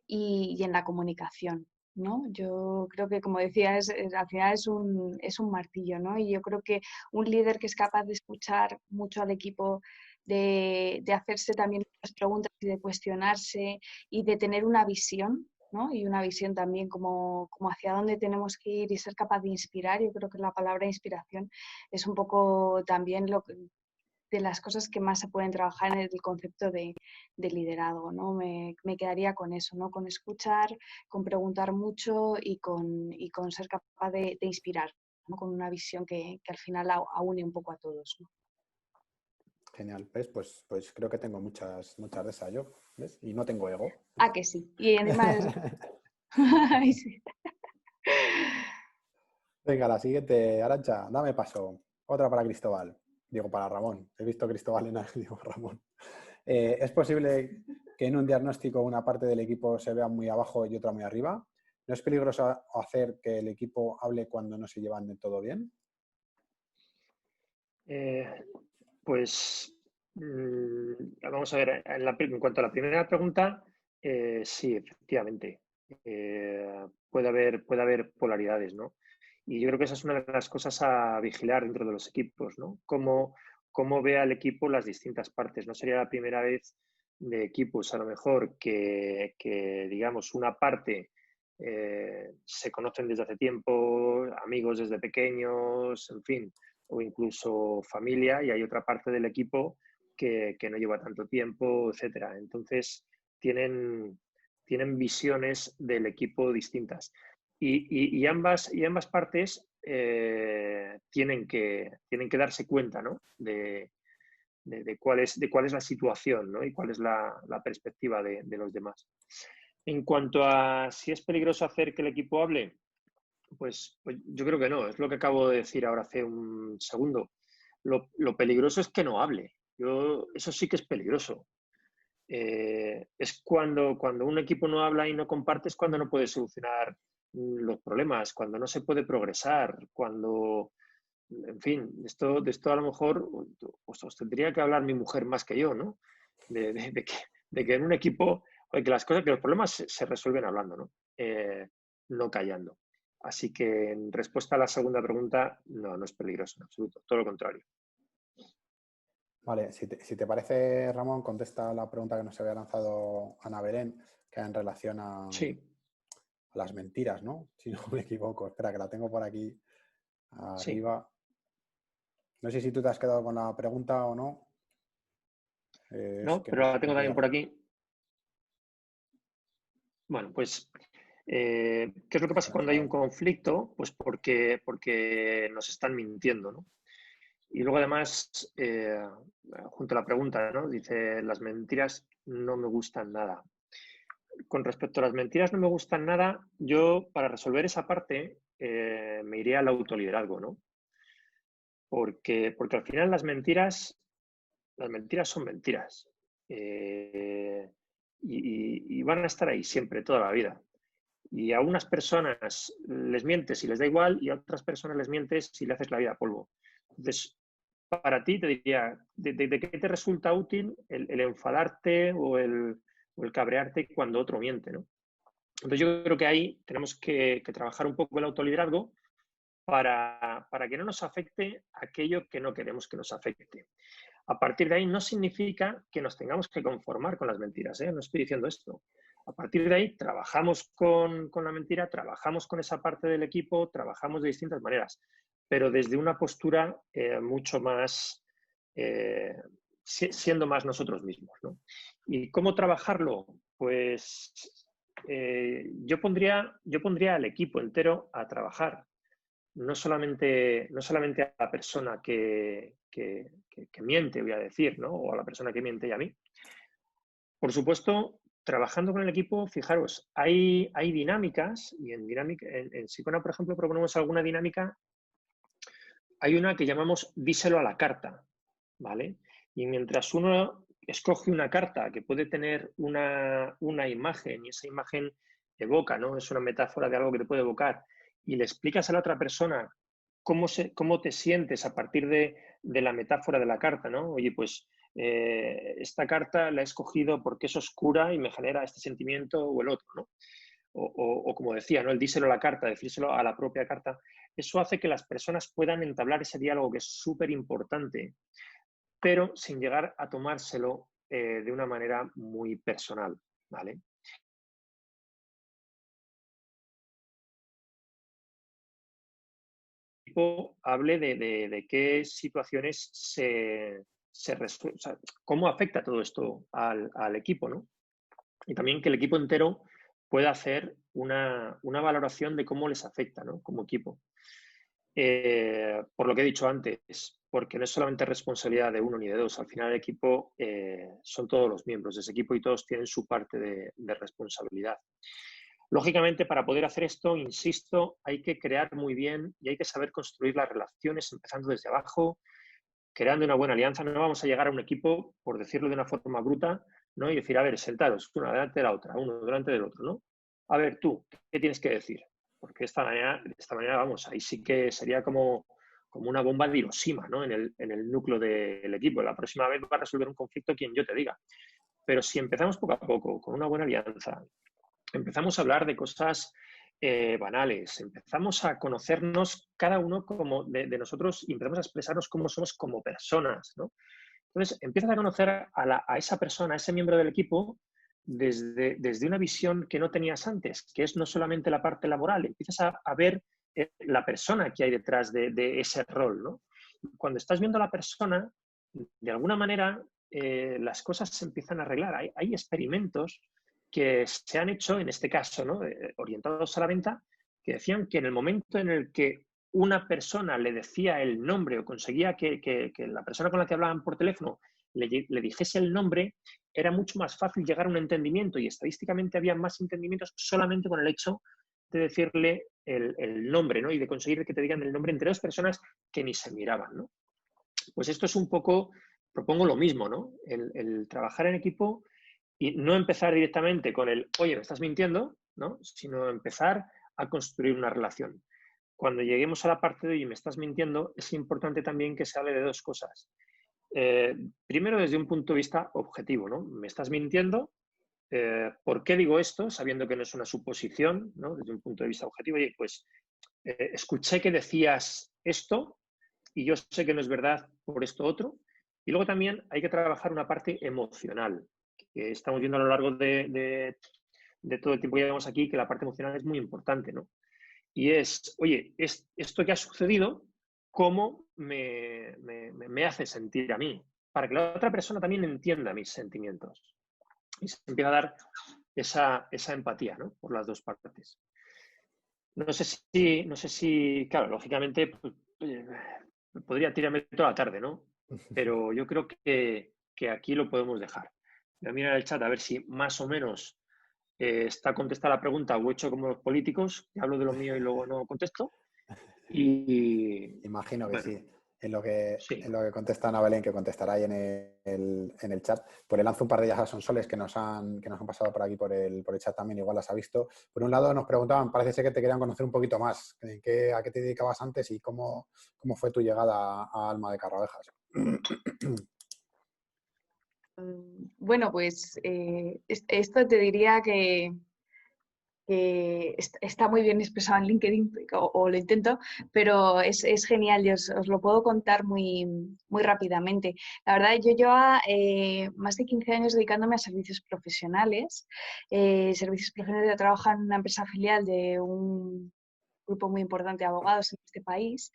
y en la comunicación, ¿no? Yo creo que, como decía, al final es un martillo, ¿no? Y yo creo que un líder que es capaz de escuchar mucho al equipo, de hacerse también las preguntas y de cuestionarse y de tener una visión, ¿no? Y una visión también como hacia dónde tenemos que ir y ser capaz de inspirar. Yo creo que la palabra inspiración es un poco también de las cosas que más se pueden trabajar en el concepto de liderazgo, ¿no? Me quedaría con eso, ¿no? Con escuchar, con preguntar mucho y con ser capaz de inspirar, ¿no? Con una visión que al final une un poco a todos, ¿no? Genial, ¿ves? Pues creo que tengo muchas de esas yo, ¿ves? Y no tengo ego. Ah, que sí. Y además... Ay, sí. Venga, la siguiente, Arantxa, dame paso. Otra para Cristóbal. Digo, para Ramón. He visto Cristóbal en digo, Ramón. ¿Es posible que en un diagnóstico una parte del equipo se vea muy abajo y otra muy arriba? ¿No es peligroso hacer que el equipo hable cuando no se llevan de todo bien? Pues vamos a ver, en cuanto a la primera pregunta, sí, efectivamente. Puede haber polaridades, ¿no? Y yo creo que esa es una de las cosas a vigilar dentro de los equipos, ¿no? Cómo ve al equipo las distintas partes. No sería la primera vez de equipos, a lo mejor, que digamos, una parte se conocen desde hace tiempo, amigos desde pequeños, en fin, o incluso familia, y hay otra parte del equipo que no lleva tanto tiempo, etcétera. Entonces, tienen visiones del equipo distintas. Y ambas partes tienen que darse cuenta, ¿no? de cuál es la situación, ¿no? Y cuál es la perspectiva de los demás. En cuanto a si es peligroso hacer que el equipo hable, pues yo creo que no. Es lo que acabo de decir ahora hace un segundo. Lo peligroso es que no hable. Eso sí que es peligroso. Es cuando un equipo no habla y no comparte, es cuando no puede solucionar los problemas, cuando no se puede progresar, cuando, en fin, de esto a lo mejor os tendría que hablar mi mujer más que yo, ¿no? De que en un equipo, que los problemas se resuelven hablando, ¿no? No callando. Así que en respuesta a la segunda pregunta, no es peligroso en absoluto, todo lo contrario. Vale, si te parece, Ramón, contesta la pregunta que nos había lanzado Ana Belén, que era en relación a las mentiras, ¿no? Si no me equivoco. Espera, que la tengo por aquí arriba. Sí. No sé si tú te has quedado con la pregunta o no. No, pero la tengo también por aquí. Bueno, pues, ¿qué es lo que pasa cuando hay un conflicto? Pues porque nos están mintiendo, ¿no? Y luego además, junto a la pregunta, ¿no? Dice, las mentiras no me gustan nada. Con respecto a las mentiras no me gustan nada, yo para resolver esa parte me iría al autoliderazgo, ¿no? Porque al final las mentiras son mentiras. Y van a estar ahí siempre, toda la vida. Y a unas personas les mientes y les da igual, y a otras personas les mientes y le haces la vida a polvo. Entonces, para ti te diría, ¿de qué te resulta útil el enfadarte o el cabrearte cuando otro miente, ¿no? Entonces yo creo que ahí tenemos que trabajar un poco el autoliderazgo para que no nos afecte aquello que no queremos que nos afecte. A partir de ahí no significa que nos tengamos que conformar con las mentiras, ¿eh? No estoy diciendo esto. A partir de ahí trabajamos con la mentira, trabajamos con esa parte del equipo, trabajamos de distintas maneras, pero desde una postura mucho más, siendo más nosotros mismos, ¿no? ¿Y cómo trabajarlo? Pues yo pondría al equipo entero a trabajar. No solamente a la persona que miente, voy a decir, ¿no? O a la persona que miente y a mí. Por supuesto, trabajando con el equipo, fijaros, hay dinámicas, y en Sicona, por ejemplo, proponemos alguna dinámica. Hay una que llamamos díselo a la carta, ¿vale? Y mientras uno escoge una carta que puede tener una imagen, y esa imagen evoca, ¿no? Es una metáfora de algo que te puede evocar, y le explicas a la otra persona cómo te sientes a partir de la metáfora de la carta, ¿no? Oye, pues esta carta la he escogido porque es oscura y me genera este sentimiento o el otro, ¿no? O como decía, ¿no? El díselo a la carta, decírselo a la propia carta. Eso hace que las personas puedan entablar ese diálogo que es súper importante, pero sin llegar a tomárselo de una manera muy personal, ¿vale? Hable de qué situaciones se resuelven, o sea, cómo afecta todo esto al equipo, ¿no? Y también que el equipo entero pueda hacer una valoración de cómo les afecta, ¿no? Como equipo. Por lo que he dicho antes, porque no es solamente responsabilidad de uno ni de dos, al final el equipo son todos los miembros de ese equipo y todos tienen su parte de responsabilidad. Lógicamente, para poder hacer esto, insisto, hay que crear muy bien y hay que saber construir las relaciones empezando desde abajo, creando una buena alianza. No vamos a llegar a un equipo, por decirlo de una forma bruta, ¿no? Y decir, a ver, sentaros, una delante de la otra, uno delante del otro, ¿no? A ver, tú, ¿qué tienes que decir? Porque de esta manera, vamos, ahí sí que sería como una bomba de Hiroshima, ¿no? En el núcleo del equipo. La próxima vez va a resolver un conflicto quien yo te diga. Pero si empezamos poco a poco, con una buena alianza, empezamos a hablar de cosas banales. Empezamos a conocernos cada uno como de nosotros y empezamos a expresarnos cómo somos como personas, ¿no? Entonces, empiezas a conocer a esa persona, a ese miembro del equipo, desde una visión que no tenías antes, que es no solamente la parte laboral, empiezas a ver la persona que hay detrás de ese rol, ¿no? Cuando estás viendo a la persona, de alguna manera las cosas se empiezan a arreglar. Hay experimentos que se han hecho, en este caso, ¿no? Orientados a la venta, que decían que en el momento en el que una persona le decía el nombre o conseguía que la persona con la que hablaban por teléfono le dijese el nombre, era mucho más fácil llegar a un entendimiento y estadísticamente había más entendimientos solamente con el hecho de decirle el nombre, ¿no? Y de conseguir que te digan el nombre entre dos personas que ni se miraban, ¿no? Pues esto es un poco, propongo lo mismo, ¿no? El trabajar en equipo y no empezar directamente con el, oye, me estás mintiendo, ¿no? Sino empezar a construir una relación. Cuando lleguemos a la parte de, oye, me estás mintiendo, es importante también que se hable de dos cosas. Primero, desde un punto de vista objetivo, ¿no? Me estás mintiendo, ¿por qué digo esto? Sabiendo que no es una suposición, ¿no? Desde un punto de vista objetivo, oye, pues escuché que decías esto y yo sé que no es verdad por esto otro. Y luego también hay que trabajar una parte emocional, que estamos viendo a lo largo de todo el tiempo que llevamos aquí, que la parte emocional es muy importante, ¿no? Y es, oye, esto que ha sucedido, ¿cómo me hace sentir a mí? Para que la otra persona también entienda mis sentimientos. Y se empieza a dar esa empatía, ¿no? Por las dos partes. No sé si claro, lógicamente, pues, podría tirarme toda la tarde, ¿no? Pero yo creo que aquí lo podemos dejar. Voy a mirar el chat a ver si más o menos está contestada la pregunta o he hecho como los políticos, que hablo de lo mío y luego no contesto. Y imagino que bueno, sí. En lo que sí. contesta Ana Belén, que contestará ahí en el chat, pues le lanzo un par de ellas a Sonsoles que nos han pasado por aquí por el chat también, igual las ha visto. Por un lado nos preguntaban, parece ser que te querían conocer un poquito más, a qué te dedicabas antes y cómo fue tu llegada a Alma de Carraovejas. Bueno, pues esto te diría que está muy bien expresado en LinkedIn, o lo intento, pero es genial y os lo puedo contar muy, muy rápidamente. La verdad, yo llevo más de 15 años dedicándome a servicios profesionales. Servicios profesionales, yo trabajo en una empresa filial de un grupo muy importante de abogados en este país.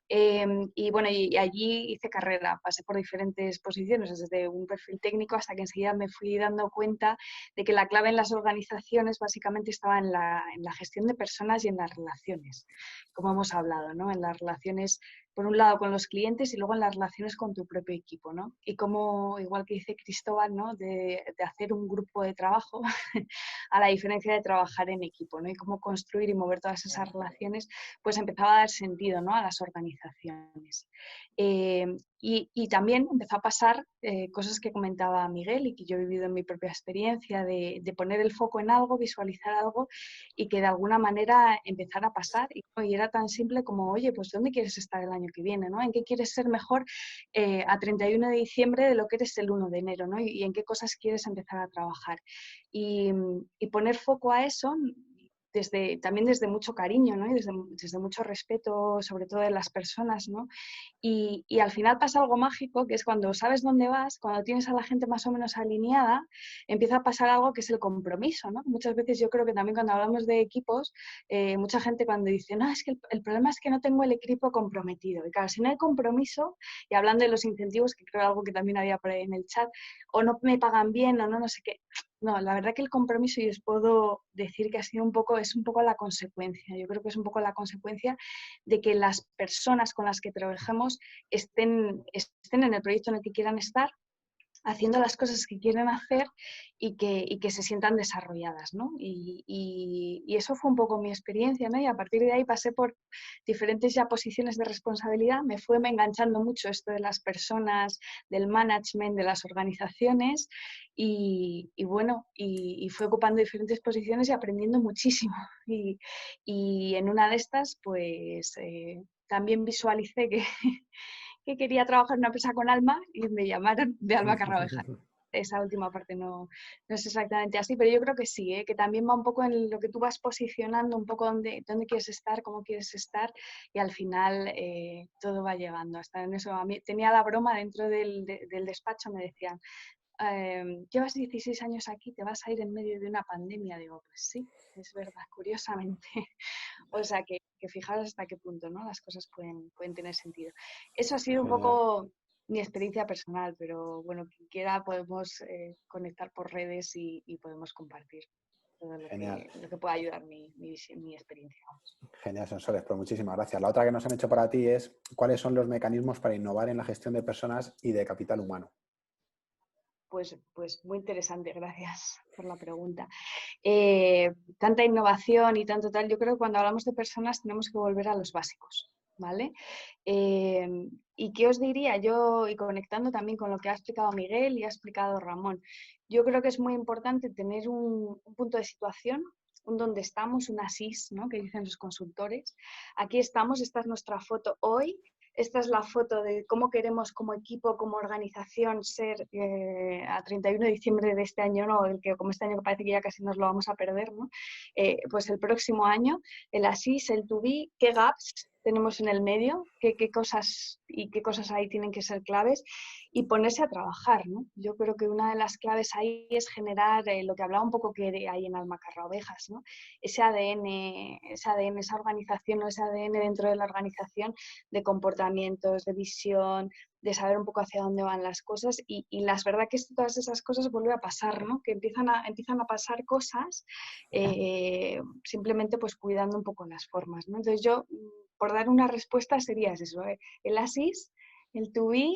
Y bueno, y allí hice carrera, pasé por diferentes posiciones, desde un perfil técnico hasta que enseguida me fui dando cuenta de que la clave en las organizaciones básicamente estaba en la gestión de personas y en las relaciones, como hemos hablado, ¿no? En las relaciones, por un lado, con los clientes y luego en las relaciones con tu propio equipo, ¿no? Y como, igual que dice Cristóbal, ¿no? De hacer un grupo de trabajo a la diferencia de trabajar en equipo, ¿no? Y cómo construir y mover todas esas relaciones, pues empezaba a dar sentido, ¿no? A las organizaciones. Y también empezó a pasar cosas que comentaba Miguel y que yo he vivido en mi propia experiencia de poner el foco en algo, visualizar algo y que de alguna manera empezara a pasar. Y era tan simple como, oye, pues ¿dónde quieres estar el año que viene? ¿No? ¿En qué quieres ser mejor a 31 de diciembre de lo que eres el 1 de enero? ¿No? Y en qué cosas quieres empezar a trabajar. Y poner foco a eso también desde mucho cariño, ¿no? Y desde mucho respeto, sobre todo de las personas, ¿no? Y al final pasa algo mágico, que es cuando sabes dónde vas, cuando tienes a la gente más o menos alineada, empieza a pasar algo que es el compromiso, ¿no? Muchas veces yo creo que también cuando hablamos de equipos, mucha gente cuando dice, no, es que el problema es que no tengo el equipo comprometido. Y claro, si no hay compromiso, y hablando de los incentivos, que creo algo que también había por ahí en el chat, o no me pagan bien, o no sé qué. No, la verdad que el compromiso, y os puedo decir que es un poco la consecuencia. Yo creo que es un poco la consecuencia de que las personas con las que trabajemos estén en el proyecto en el que quieran estar, haciendo las cosas que quieren hacer y que se sientan desarrolladas, ¿no? Y eso fue un poco mi experiencia, ¿no? Y a partir de ahí pasé por diferentes ya posiciones de responsabilidad, me enganchando mucho esto de las personas, del management, de las organizaciones y bueno, y fui ocupando diferentes posiciones y aprendiendo muchísimo. Y en una de estas, pues también visualicé que quería trabajar en una empresa con alma y me llamaron de Alma Carraovejas. esa última parte no es exactamente así, pero yo creo que sí, que también va un poco en lo que tú vas posicionando, un poco dónde quieres estar, cómo quieres estar, y al final todo va llegando. Hasta en eso, a mí tenía la broma dentro del despacho, me decían, llevas 16 años aquí, te vas a ir en medio de una pandemia. Digo, pues sí, es verdad, curiosamente. O sea que fijaros hasta qué punto, ¿no? Las cosas pueden tener sentido. Eso ha sido un Genial. poco mi experiencia personal, pero bueno, quien quiera podemos conectar por redes y podemos compartir todo Genial. lo que pueda ayudar mi experiencia. Genial, Sonsoles, pues muchísimas gracias. La otra que nos han hecho para ti es ¿cuáles son los mecanismos para innovar en la gestión de personas y de capital humano? Pues muy interesante, gracias por la pregunta. Tanta innovación y tanto tal, yo creo que cuando hablamos de personas tenemos que volver a los básicos, ¿vale? ¿Y qué os diría yo, y conectando también con lo que ha explicado Miguel y ha explicado Ramón? Yo creo que es muy importante tener un punto de situación, un dónde estamos, un asís, ¿no? Que dicen los consultores. Aquí estamos, esta es nuestra foto hoy. Esta es la foto de cómo queremos como equipo, como organización ser a 31 de diciembre de este año, ¿no? El que como este año que parece que ya casi nos lo vamos a perder, ¿no? Pues el próximo año, el ASIS, el to be, qué gaps tenemos en el medio, qué cosas y qué cosas ahí tienen que ser claves y ponerse a trabajar, ¿no? Yo creo que una de las claves ahí es generar lo que hablaba un poco que hay en Almacarra Ovejas, ¿no? Ese ADN, esa organización o ese ADN dentro de la organización de comportamientos, de visión, de saber un poco hacia dónde van las cosas y las verdad que todas esas cosas vuelven a pasar, ¿no? Que empiezan a pasar cosas simplemente pues cuidando un poco las formas, ¿no? Entonces yo, por dar una respuesta sería eso, el ASIS, el to be,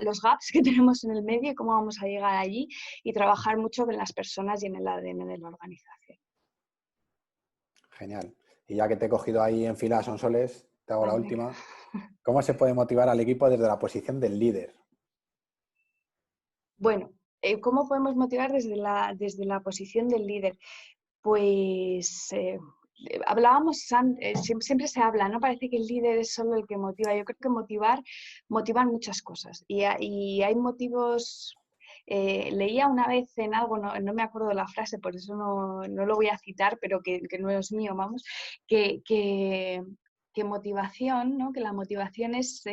los gaps que tenemos en el medio y cómo vamos a llegar allí y trabajar mucho en las personas y en el ADN de la organización. Genial. Y ya que te he cogido ahí en fila, Sonsoles, te hago la Vale. última. ¿Cómo se puede motivar al equipo desde la posición del líder? Bueno, ¿cómo podemos motivar desde la posición del líder? Pues hablábamos, siempre se habla, ¿no? Parece que el líder es solo el que motiva. Yo creo que motivan muchas cosas. Y hay motivos. Leía una vez en algo, no me acuerdo de la frase, por eso no lo voy a citar, pero que no es mío, vamos, que motivación, ¿no? Que la motivación es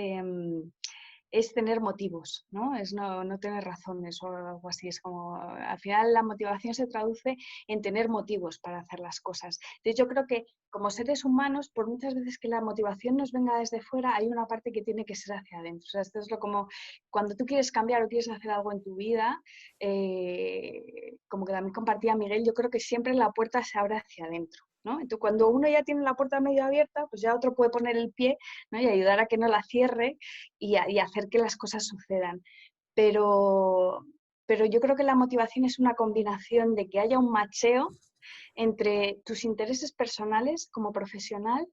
tener motivos, ¿no? Es no tener razones o algo así. Es como, al final la motivación se traduce en tener motivos para hacer las cosas. Entonces yo creo que como seres humanos, por muchas veces que la motivación nos venga desde fuera, hay una parte que tiene que ser hacia adentro. O sea, esto es como cuando tú quieres cambiar o quieres hacer algo en tu vida, como que también compartía Miguel, yo creo que siempre la puerta se abre hacia adentro, ¿no? Entonces cuando uno ya tiene la puerta medio abierta, pues ya otro puede poner el pie, ¿no? Y ayudar a que no la cierre y hacer que las cosas sucedan. Pero yo creo que la motivación es una combinación de que haya un macheo entre tus intereses personales como profesional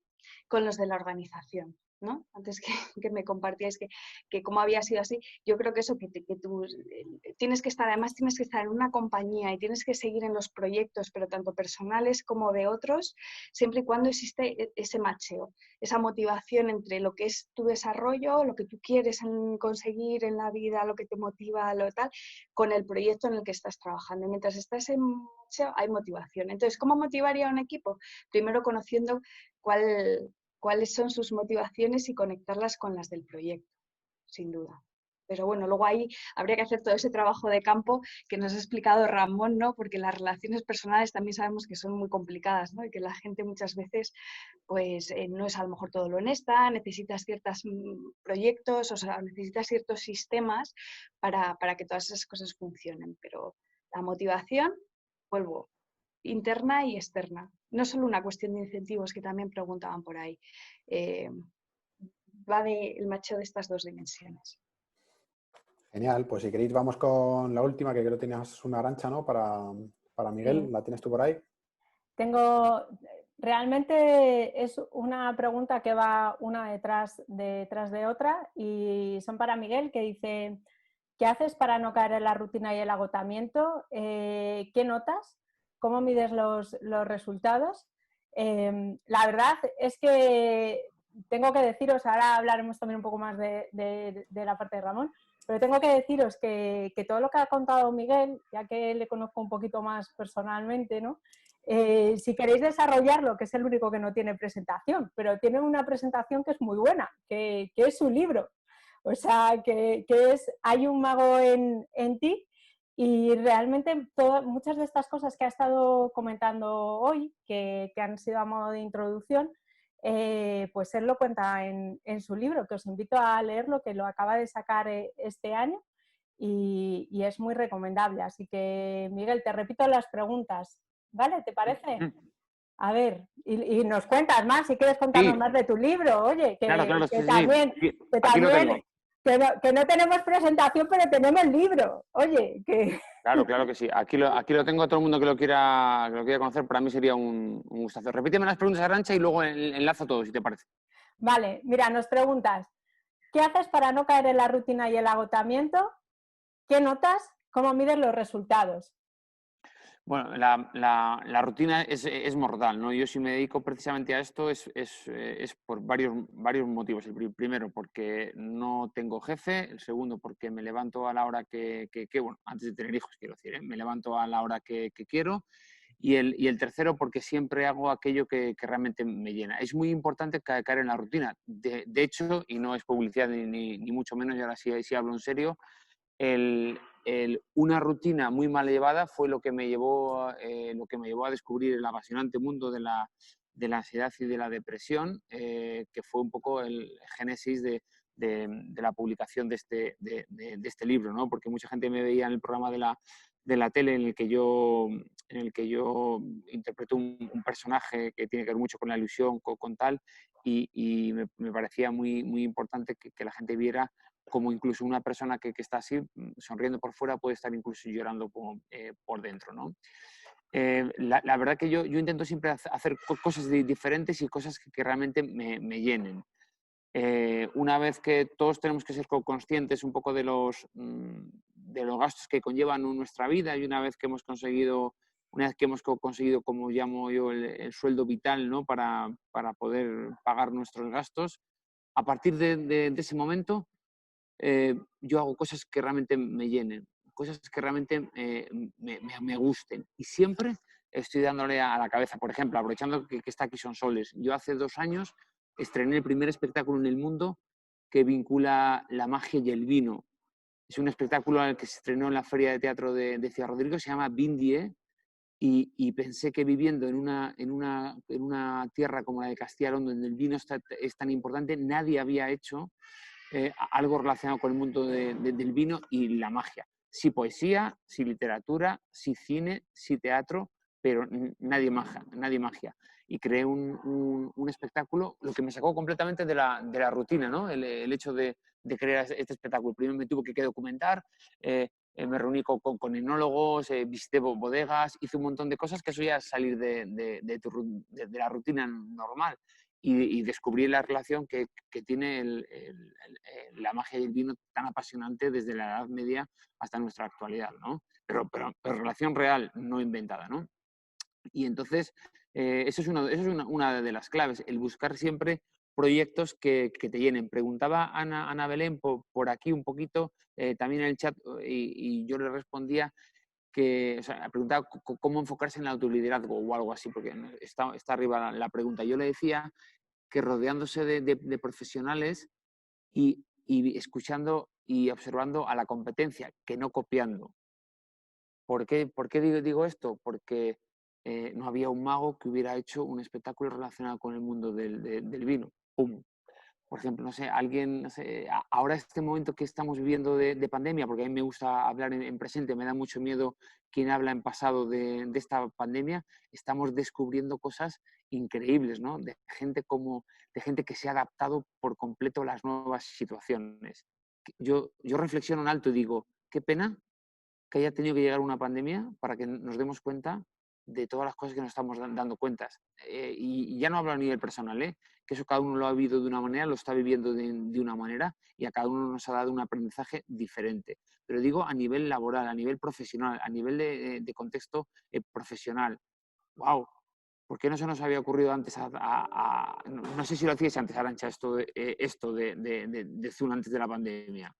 con los de la organización, ¿no? Antes que me compartíais que cómo había sido así, yo creo que eso, que tú tienes que estar, además tienes que estar en una compañía y tienes que seguir en los proyectos, pero tanto personales como de otros, siempre y cuando existe ese macheo, esa motivación entre lo que es tu desarrollo, lo que tú quieres conseguir en la vida, lo que te motiva, lo tal, con el proyecto en el que estás trabajando. Mientras estás en macheo, hay motivación. Entonces, ¿cómo motivaría a un equipo? Primero conociendo cuáles son sus motivaciones y conectarlas con las del proyecto, sin duda. Pero bueno, luego ahí habría que hacer todo ese trabajo de campo que nos ha explicado Ramón, ¿no? Porque las relaciones personales también sabemos que son muy complicadas, ¿no? Y que la gente muchas veces pues no es a lo mejor todo lo honesta, necesitas ciertos proyectos, o sea, necesitas ciertos sistemas para que todas esas cosas funcionen. Pero la motivación, vuelvo, interna y externa. No solo una cuestión de incentivos, que también preguntaban por ahí. Va del macheo de estas dos dimensiones. Genial, pues si queréis vamos con la última, que creo que tenías una Arantxa, ¿no? Para Miguel, Sí. ¿la tienes tú por ahí? Realmente es una pregunta que va una detrás de otra y son para Miguel, que dice, ¿qué haces para no caer en la rutina y el agotamiento? ¿Qué notas? ¿Cómo mides los resultados? La verdad es que tengo que deciros, ahora hablaremos también un poco más de la parte de Ramón, pero tengo que deciros que todo lo que ha contado Miguel, ya que le conozco un poquito más personalmente, ¿no? Si queréis desarrollarlo, que es el único que no tiene presentación, pero tiene una presentación que es muy buena, que es su libro. O sea, que es Hay un mago en ti, y realmente muchas de estas cosas que ha estado comentando hoy, que han sido a modo de introducción, pues él lo cuenta en su libro, que os invito a leerlo, que lo acaba de sacar este año y es muy recomendable. Así que, Miguel, te repito las preguntas, ¿vale? ¿Te parece? A ver, y nos cuentas más, si quieres contarnos Sí, más de tu libro, oye, claro, que sí, sí. también, Sí, que aquí lo tengo. también, que no tenemos presentación, pero tenemos libro, oye, que... Claro que sí. Aquí lo tengo. Todo el mundo que lo quiera conocer, para mí sería un gustazo. Repíteme las preguntas, Arantxa, y luego enlazo todo, si te parece. Vale, mira, nos preguntas, ¿qué haces para no caer en la rutina y el agotamiento? ¿Qué notas? ¿Cómo mides los resultados? Bueno, la rutina es mortal, ¿no? Yo si me dedico precisamente a esto es por varios motivos. El primero, porque no tengo jefe. El segundo, porque me levanto a la hora bueno, antes de tener hijos, quiero decir, ¿eh? Me levanto a la hora que quiero. Y el tercero, porque siempre hago aquello que realmente me llena. Es muy importante caer en la rutina. De hecho, y no es publicidad ni mucho menos, y ahora sí hablo en serio, una rutina muy mal llevada fue lo que me llevó a descubrir el apasionante mundo de la ansiedad y de la depresión, que fue un poco el génesis de la publicación de este libro, ¿no? Porque mucha gente me veía en el programa de la tele en el que yo interpreto un personaje que tiene que ver mucho con la ilusión, con tal, y me parecía muy importante que la gente viera como incluso una persona que está así, sonriendo por fuera, puede estar incluso llorando por dentro, ¿no? La verdad que yo intento siempre hacer cosas diferentes y cosas que realmente me llenen. Una vez que todos tenemos que ser conscientes un poco de los gastos que conllevan nuestra vida, y una vez que hemos conseguido, como llamo yo, el sueldo vital, ¿no? para poder pagar nuestros gastos, a partir de ese momento yo hago cosas que realmente me llenen, cosas que realmente me gusten. Y siempre estoy dándole a la cabeza. Por ejemplo, aprovechando que está aquí Sonsoles. Yo hace 2 años estrené el primer espectáculo en el mundo que vincula la magia y el vino. Es un espectáculo que se estrenó en la Feria de Teatro de Ciudad Rodrigo, se llama Vindie, y pensé que viviendo en una tierra como la de Castilla y León, donde el vino es tan importante, nadie había hecho algo relacionado con el mundo del vino y la magia. Sí poesía, sí literatura, sí cine, sí teatro, pero nadie magia. Y creé un espectáculo, lo que me sacó completamente de la rutina, ¿no? El hecho de crear este espectáculo. Primero me tuve que documentar, me reuní con enólogos, visité bodegas, hice un montón de cosas que eso ya es salir de la rutina normal. Y descubrí la relación que tiene la magia y el vino tan apasionante desde la Edad Media hasta nuestra actualidad, ¿no? Pero relación real, no inventada, ¿no? Y entonces, eso es una de las claves, el buscar siempre proyectos que te llenen. Preguntaba Ana Belén por aquí un poquito, también en el chat, y yo le respondía que, o sea, preguntaba cómo enfocarse en el autoliderazgo o algo así, porque está arriba la pregunta. Yo le decía que rodeándose de profesionales y escuchando y observando a la competencia, que no copiando. ¿Por qué digo esto? Porque no había un mago que hubiera hecho un espectáculo relacionado con el mundo del vino. ¡Pum! Por ejemplo, no sé, alguien, no sé, ahora este momento que estamos viviendo de pandemia, porque a mí me gusta hablar en presente, me da mucho miedo quien habla en pasado de esta pandemia, estamos descubriendo cosas increíbles, ¿no? De gente que se ha adaptado por completo a las nuevas situaciones. Yo reflexiono en alto y digo, qué pena que haya tenido que llegar una pandemia para que nos demos cuenta de todas las cosas que nos estamos dando cuentas. Y ya no hablo a nivel personal, que eso cada uno lo ha vivido de una manera, lo está viviendo de una manera, y a cada uno nos ha dado un aprendizaje diferente. Pero digo a nivel laboral, a nivel profesional, a nivel de contexto profesional. ¡Wow! ¿por qué no se nos había ocurrido antes no sé si lo hacíais antes, Arantxa, esto de Zoom antes de la pandemia?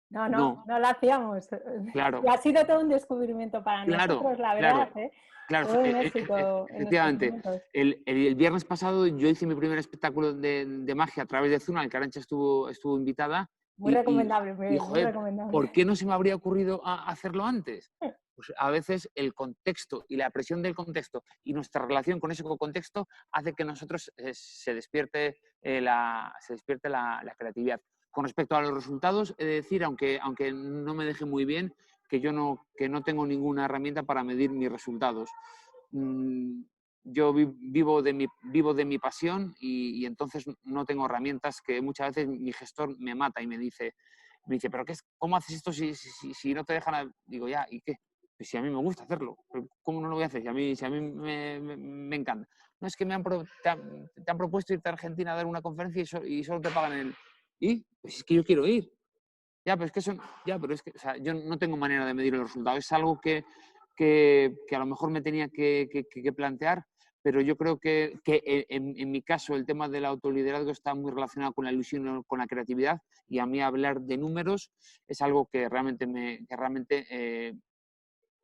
No lo hacíamos. Claro, Y ha sido todo un descubrimiento para claro, nosotros, la verdad, claro. ¿eh? Claro, Todo un éxito en estos efectivamente. momentos. El viernes pasado yo hice mi primer espectáculo de magia a través de Zoom, al que Arantxa estuvo invitada. Muy recomendable, Miguel, muy joder, recomendable. ¿por qué no se me habría ocurrido hacerlo antes? Pues a veces el contexto y la presión del contexto y nuestra relación con ese contexto hace que nosotros se despierte la creatividad. Con respecto a los resultados, he de decir, aunque no me deje muy bien, que no tengo ninguna herramienta para medir mis resultados. Yo vivo de mi pasión y entonces no tengo herramientas, que muchas veces mi gestor me mata y me dice, ¿pero cómo haces esto si no te dejan? Digo, ya, ¿y qué? Pues si a mí me gusta hacerlo, ¿cómo no lo voy a hacer? Si a mí me encanta. No, es que te han propuesto irte a Argentina a dar una conferencia y solo te pagan el... ¿Y? Pues es que yo quiero ir. Ya, pero es que o sea, yo no tengo manera de medir los resultados. Es algo que a lo mejor me tenía que plantear, pero yo creo que en mi caso el tema del autoliderazgo está muy relacionado con la ilusión, con la creatividad, y a mí hablar de números es algo que realmente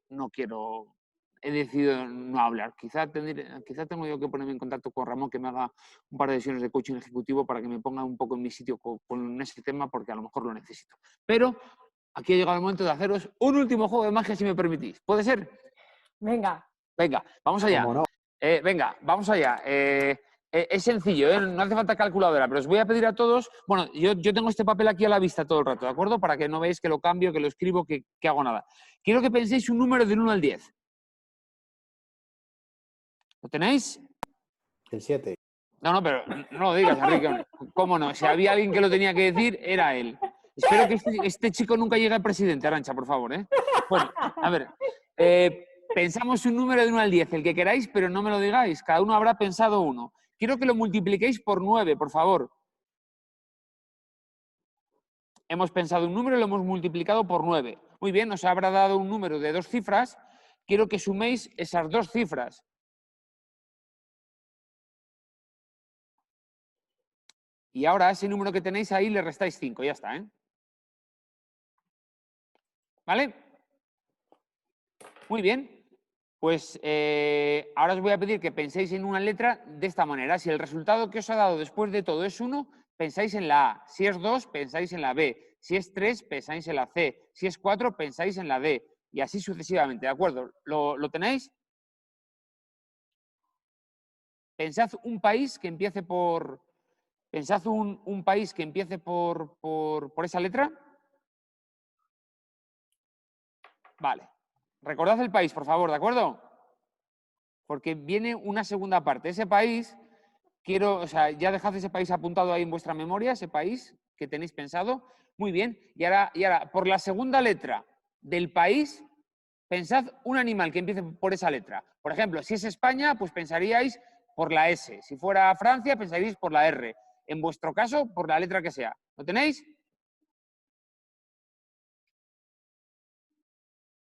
no quiero, he decidido no hablar. Quizá tengo yo que ponerme en contacto con Ramón, que me haga un par de sesiones de coaching ejecutivo para que me ponga un poco en mi sitio con ese tema, porque a lo mejor lo necesito. Pero aquí ha llegado el momento de haceros un último juego de magia, si me permitís. ¿Puede ser? Venga. Venga, vamos allá. ¿Cómo no? Venga, vamos allá. Es sencillo, no hace falta calculadora, pero os voy a pedir a todos... Bueno, yo tengo este papel aquí a la vista todo el rato, ¿de acuerdo? Para que no veáis que lo cambio, que lo escribo, que hago nada. Quiero que penséis un número del 1 al 10. ¿Lo tenéis? El 7. No, pero no lo digas, Enrique. ¿Cómo no? Si había alguien que lo tenía que decir, era él. Espero que este chico nunca llegue al presidente, Arantxa, por favor, ¿eh? Bueno, a ver... pensamos un número de 1 al 10, el que queráis, pero no me lo digáis. Cada uno habrá pensado uno. Quiero que lo multipliquéis por 9, por favor. Hemos pensado un número y lo hemos multiplicado por 9. Muy bien, nos habrá dado un número de 2 cifras. Quiero que suméis esas 2 cifras. Y ahora a ese número que tenéis ahí le restáis 5. Ya está, ¿eh? ¿Vale? Muy bien. Pues ahora os voy a pedir que penséis en una letra de esta manera. Si el resultado que os ha dado después de todo es 1, pensáis en la A. Si es 2, pensáis en la B. Si es 3, pensáis en la C. Si es 4, pensáis en la D. Y así sucesivamente, ¿de acuerdo? ¿Lo tenéis? Pensad un país que empiece por... Pensad un país que empiece por esa letra. Vale. Recordad el país, por favor, ¿de acuerdo? Porque viene una segunda parte. Ese país, ya dejad ese país apuntado ahí en vuestra memoria, ese país que tenéis pensado. Muy bien. Y ahora, por la segunda letra del país, pensad un animal que empiece por esa letra. Por ejemplo, si es España, pues pensaríais por la S. Si fuera Francia, pensaríais por la R. En vuestro caso, por la letra que sea. ¿Lo tenéis?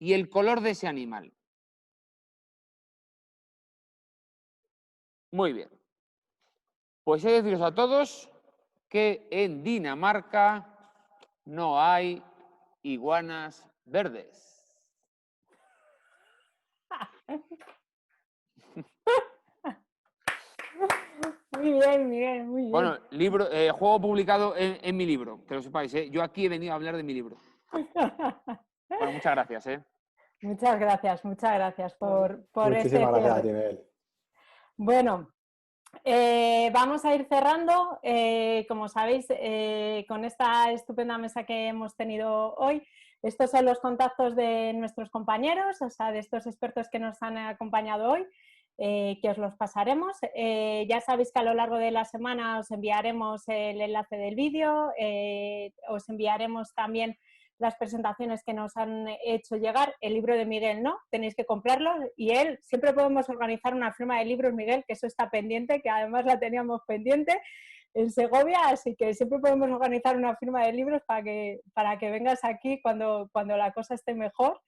Y el color de ese animal. Muy bien. Pues he de deciros a todos que en Dinamarca no hay iguanas verdes. Muy bien, Miguel, muy bien. Bueno, juego publicado en mi libro, que lo sepáis, ¿eh? Yo aquí he venido a hablar de mi libro. Bueno, muchas gracias, ¿eh? Muchas gracias por Muchísimas gracias a cierre. ti, Miguel. Bueno, vamos a ir cerrando. Como sabéis, con esta estupenda mesa que hemos tenido hoy, estos son los contactos de nuestros compañeros, o sea, de estos expertos que nos han acompañado hoy, que os los pasaremos. Ya sabéis que a lo largo de la semana os enviaremos el enlace del vídeo, os enviaremos también las presentaciones que nos han hecho llegar. El libro de Miguel no, tenéis que comprarlo, y él, siempre podemos organizar una firma de libros, Miguel, que eso está pendiente, que además la teníamos pendiente en Segovia, así que siempre podemos organizar una firma de libros para que vengas aquí cuando la cosa esté mejor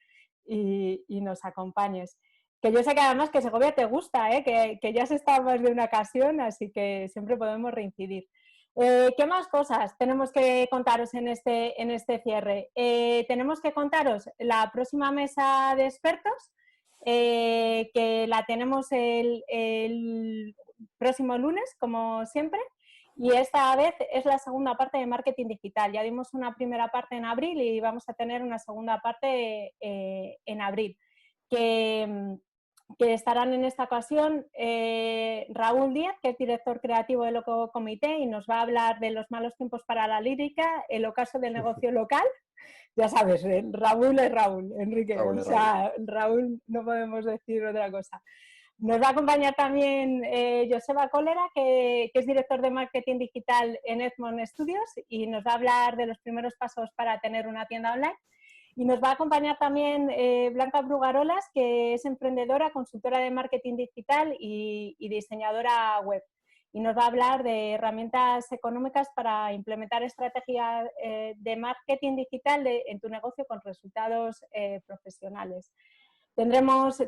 y nos acompañes. que yo sé que además que Segovia te gusta, que ya has estado más de una ocasión, así que siempre podemos reincidir. ¿Qué más cosas tenemos que contaros en este cierre? Tenemos que contaros la próxima mesa de expertos, que la tenemos el próximo lunes, como siempre, y esta vez es la segunda parte de marketing digital. Ya dimos una primera parte en abril y vamos a tener una segunda parte en abril, que estarán en esta ocasión Raúl Díaz, que es director creativo de Loco Comité, y nos va a hablar de los malos tiempos para la lírica, el ocaso del negocio local. Ya sabes, Raúl es Raúl, Enrique. Raúl o es sea, Raúl no podemos decir otra cosa. Nos va a acompañar también Joseba Cólera, que es director de marketing digital en Edmond Studios, y nos va a hablar de los primeros pasos para tener una tienda online. Y nos va a acompañar también Blanca Brugarolas, que es emprendedora, consultora de marketing digital y diseñadora web. Y nos va a hablar de herramientas económicas para implementar estrategias de marketing digital en tu negocio con resultados profesionales. Tendremos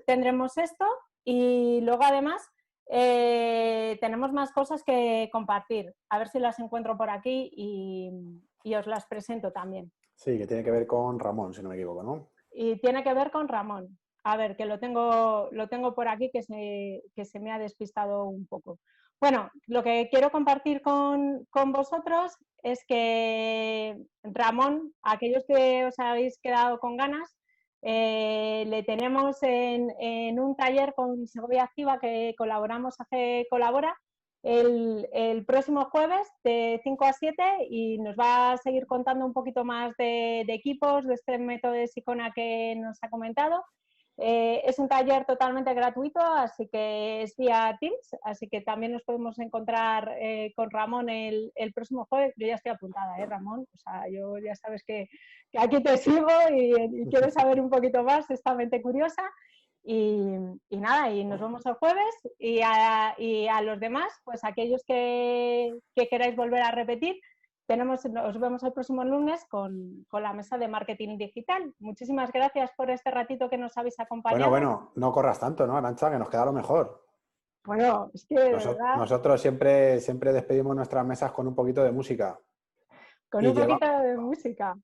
esto y luego además tenemos más cosas que compartir. A ver si las encuentro por aquí y os las presento también. Sí, que tiene que ver con Ramón, si no me equivoco, ¿no? Y tiene que ver con Ramón. A ver, que lo tengo por aquí, que se me ha despistado un poco. Bueno, lo que quiero compartir con vosotros es que Ramón, aquellos que os habéis quedado con ganas, le tenemos en un taller con Segovia Activa, que colaboramos, colabora, el próximo jueves de 5 a 7, y nos va a seguir contando un poquito más de equipos, de este método de Sicona que nos ha comentado. Es un taller totalmente gratuito, así que es vía Teams, así que también nos podemos encontrar con Ramón el próximo jueves. Yo ya estoy apuntada, Ramón, o sea, yo ya sabes que aquí te sigo y quiero saber un poquito más, esta mente curiosa. Y nada, y nos vemos el jueves, y a los demás, pues aquellos que queráis volver a repetir, os vemos el próximo lunes con la mesa de marketing digital. Muchísimas gracias por este ratito que nos habéis acompañado. Bueno, no corras tanto, ¿no, Arantxa? Que nos queda lo mejor. Bueno, es que de verdad, Nosotros siempre despedimos nuestras mesas con un poquito de música. con un poquito de música.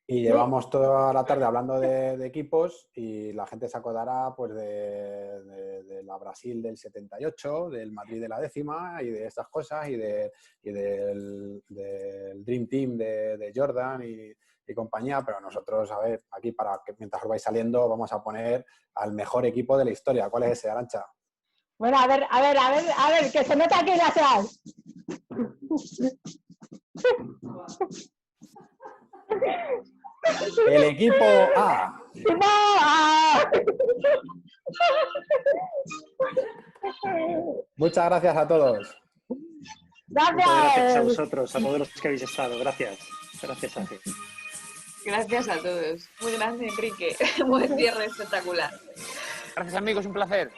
Y llevamos toda la tarde hablando de equipos, y la gente se acordará pues de la Brasil del 78, del Madrid de la 10ª y de estas cosas, y del Dream Team de Jordan y compañía. Pero nosotros, a ver, aquí para que mientras os vais saliendo vamos a poner al mejor equipo de la historia. ¿Cuál es ese, Arantxa? Bueno, a ver, que se nota aquí atrás. El equipo A. Muchas gracias a todos. Gracias. Muchas gracias a vosotros, a todos los que habéis estado. Gracias. Gracias, Ángel. Gracias a todos. Muy grande, Enrique. Buen cierre espectacular. Gracias, amigos, un placer.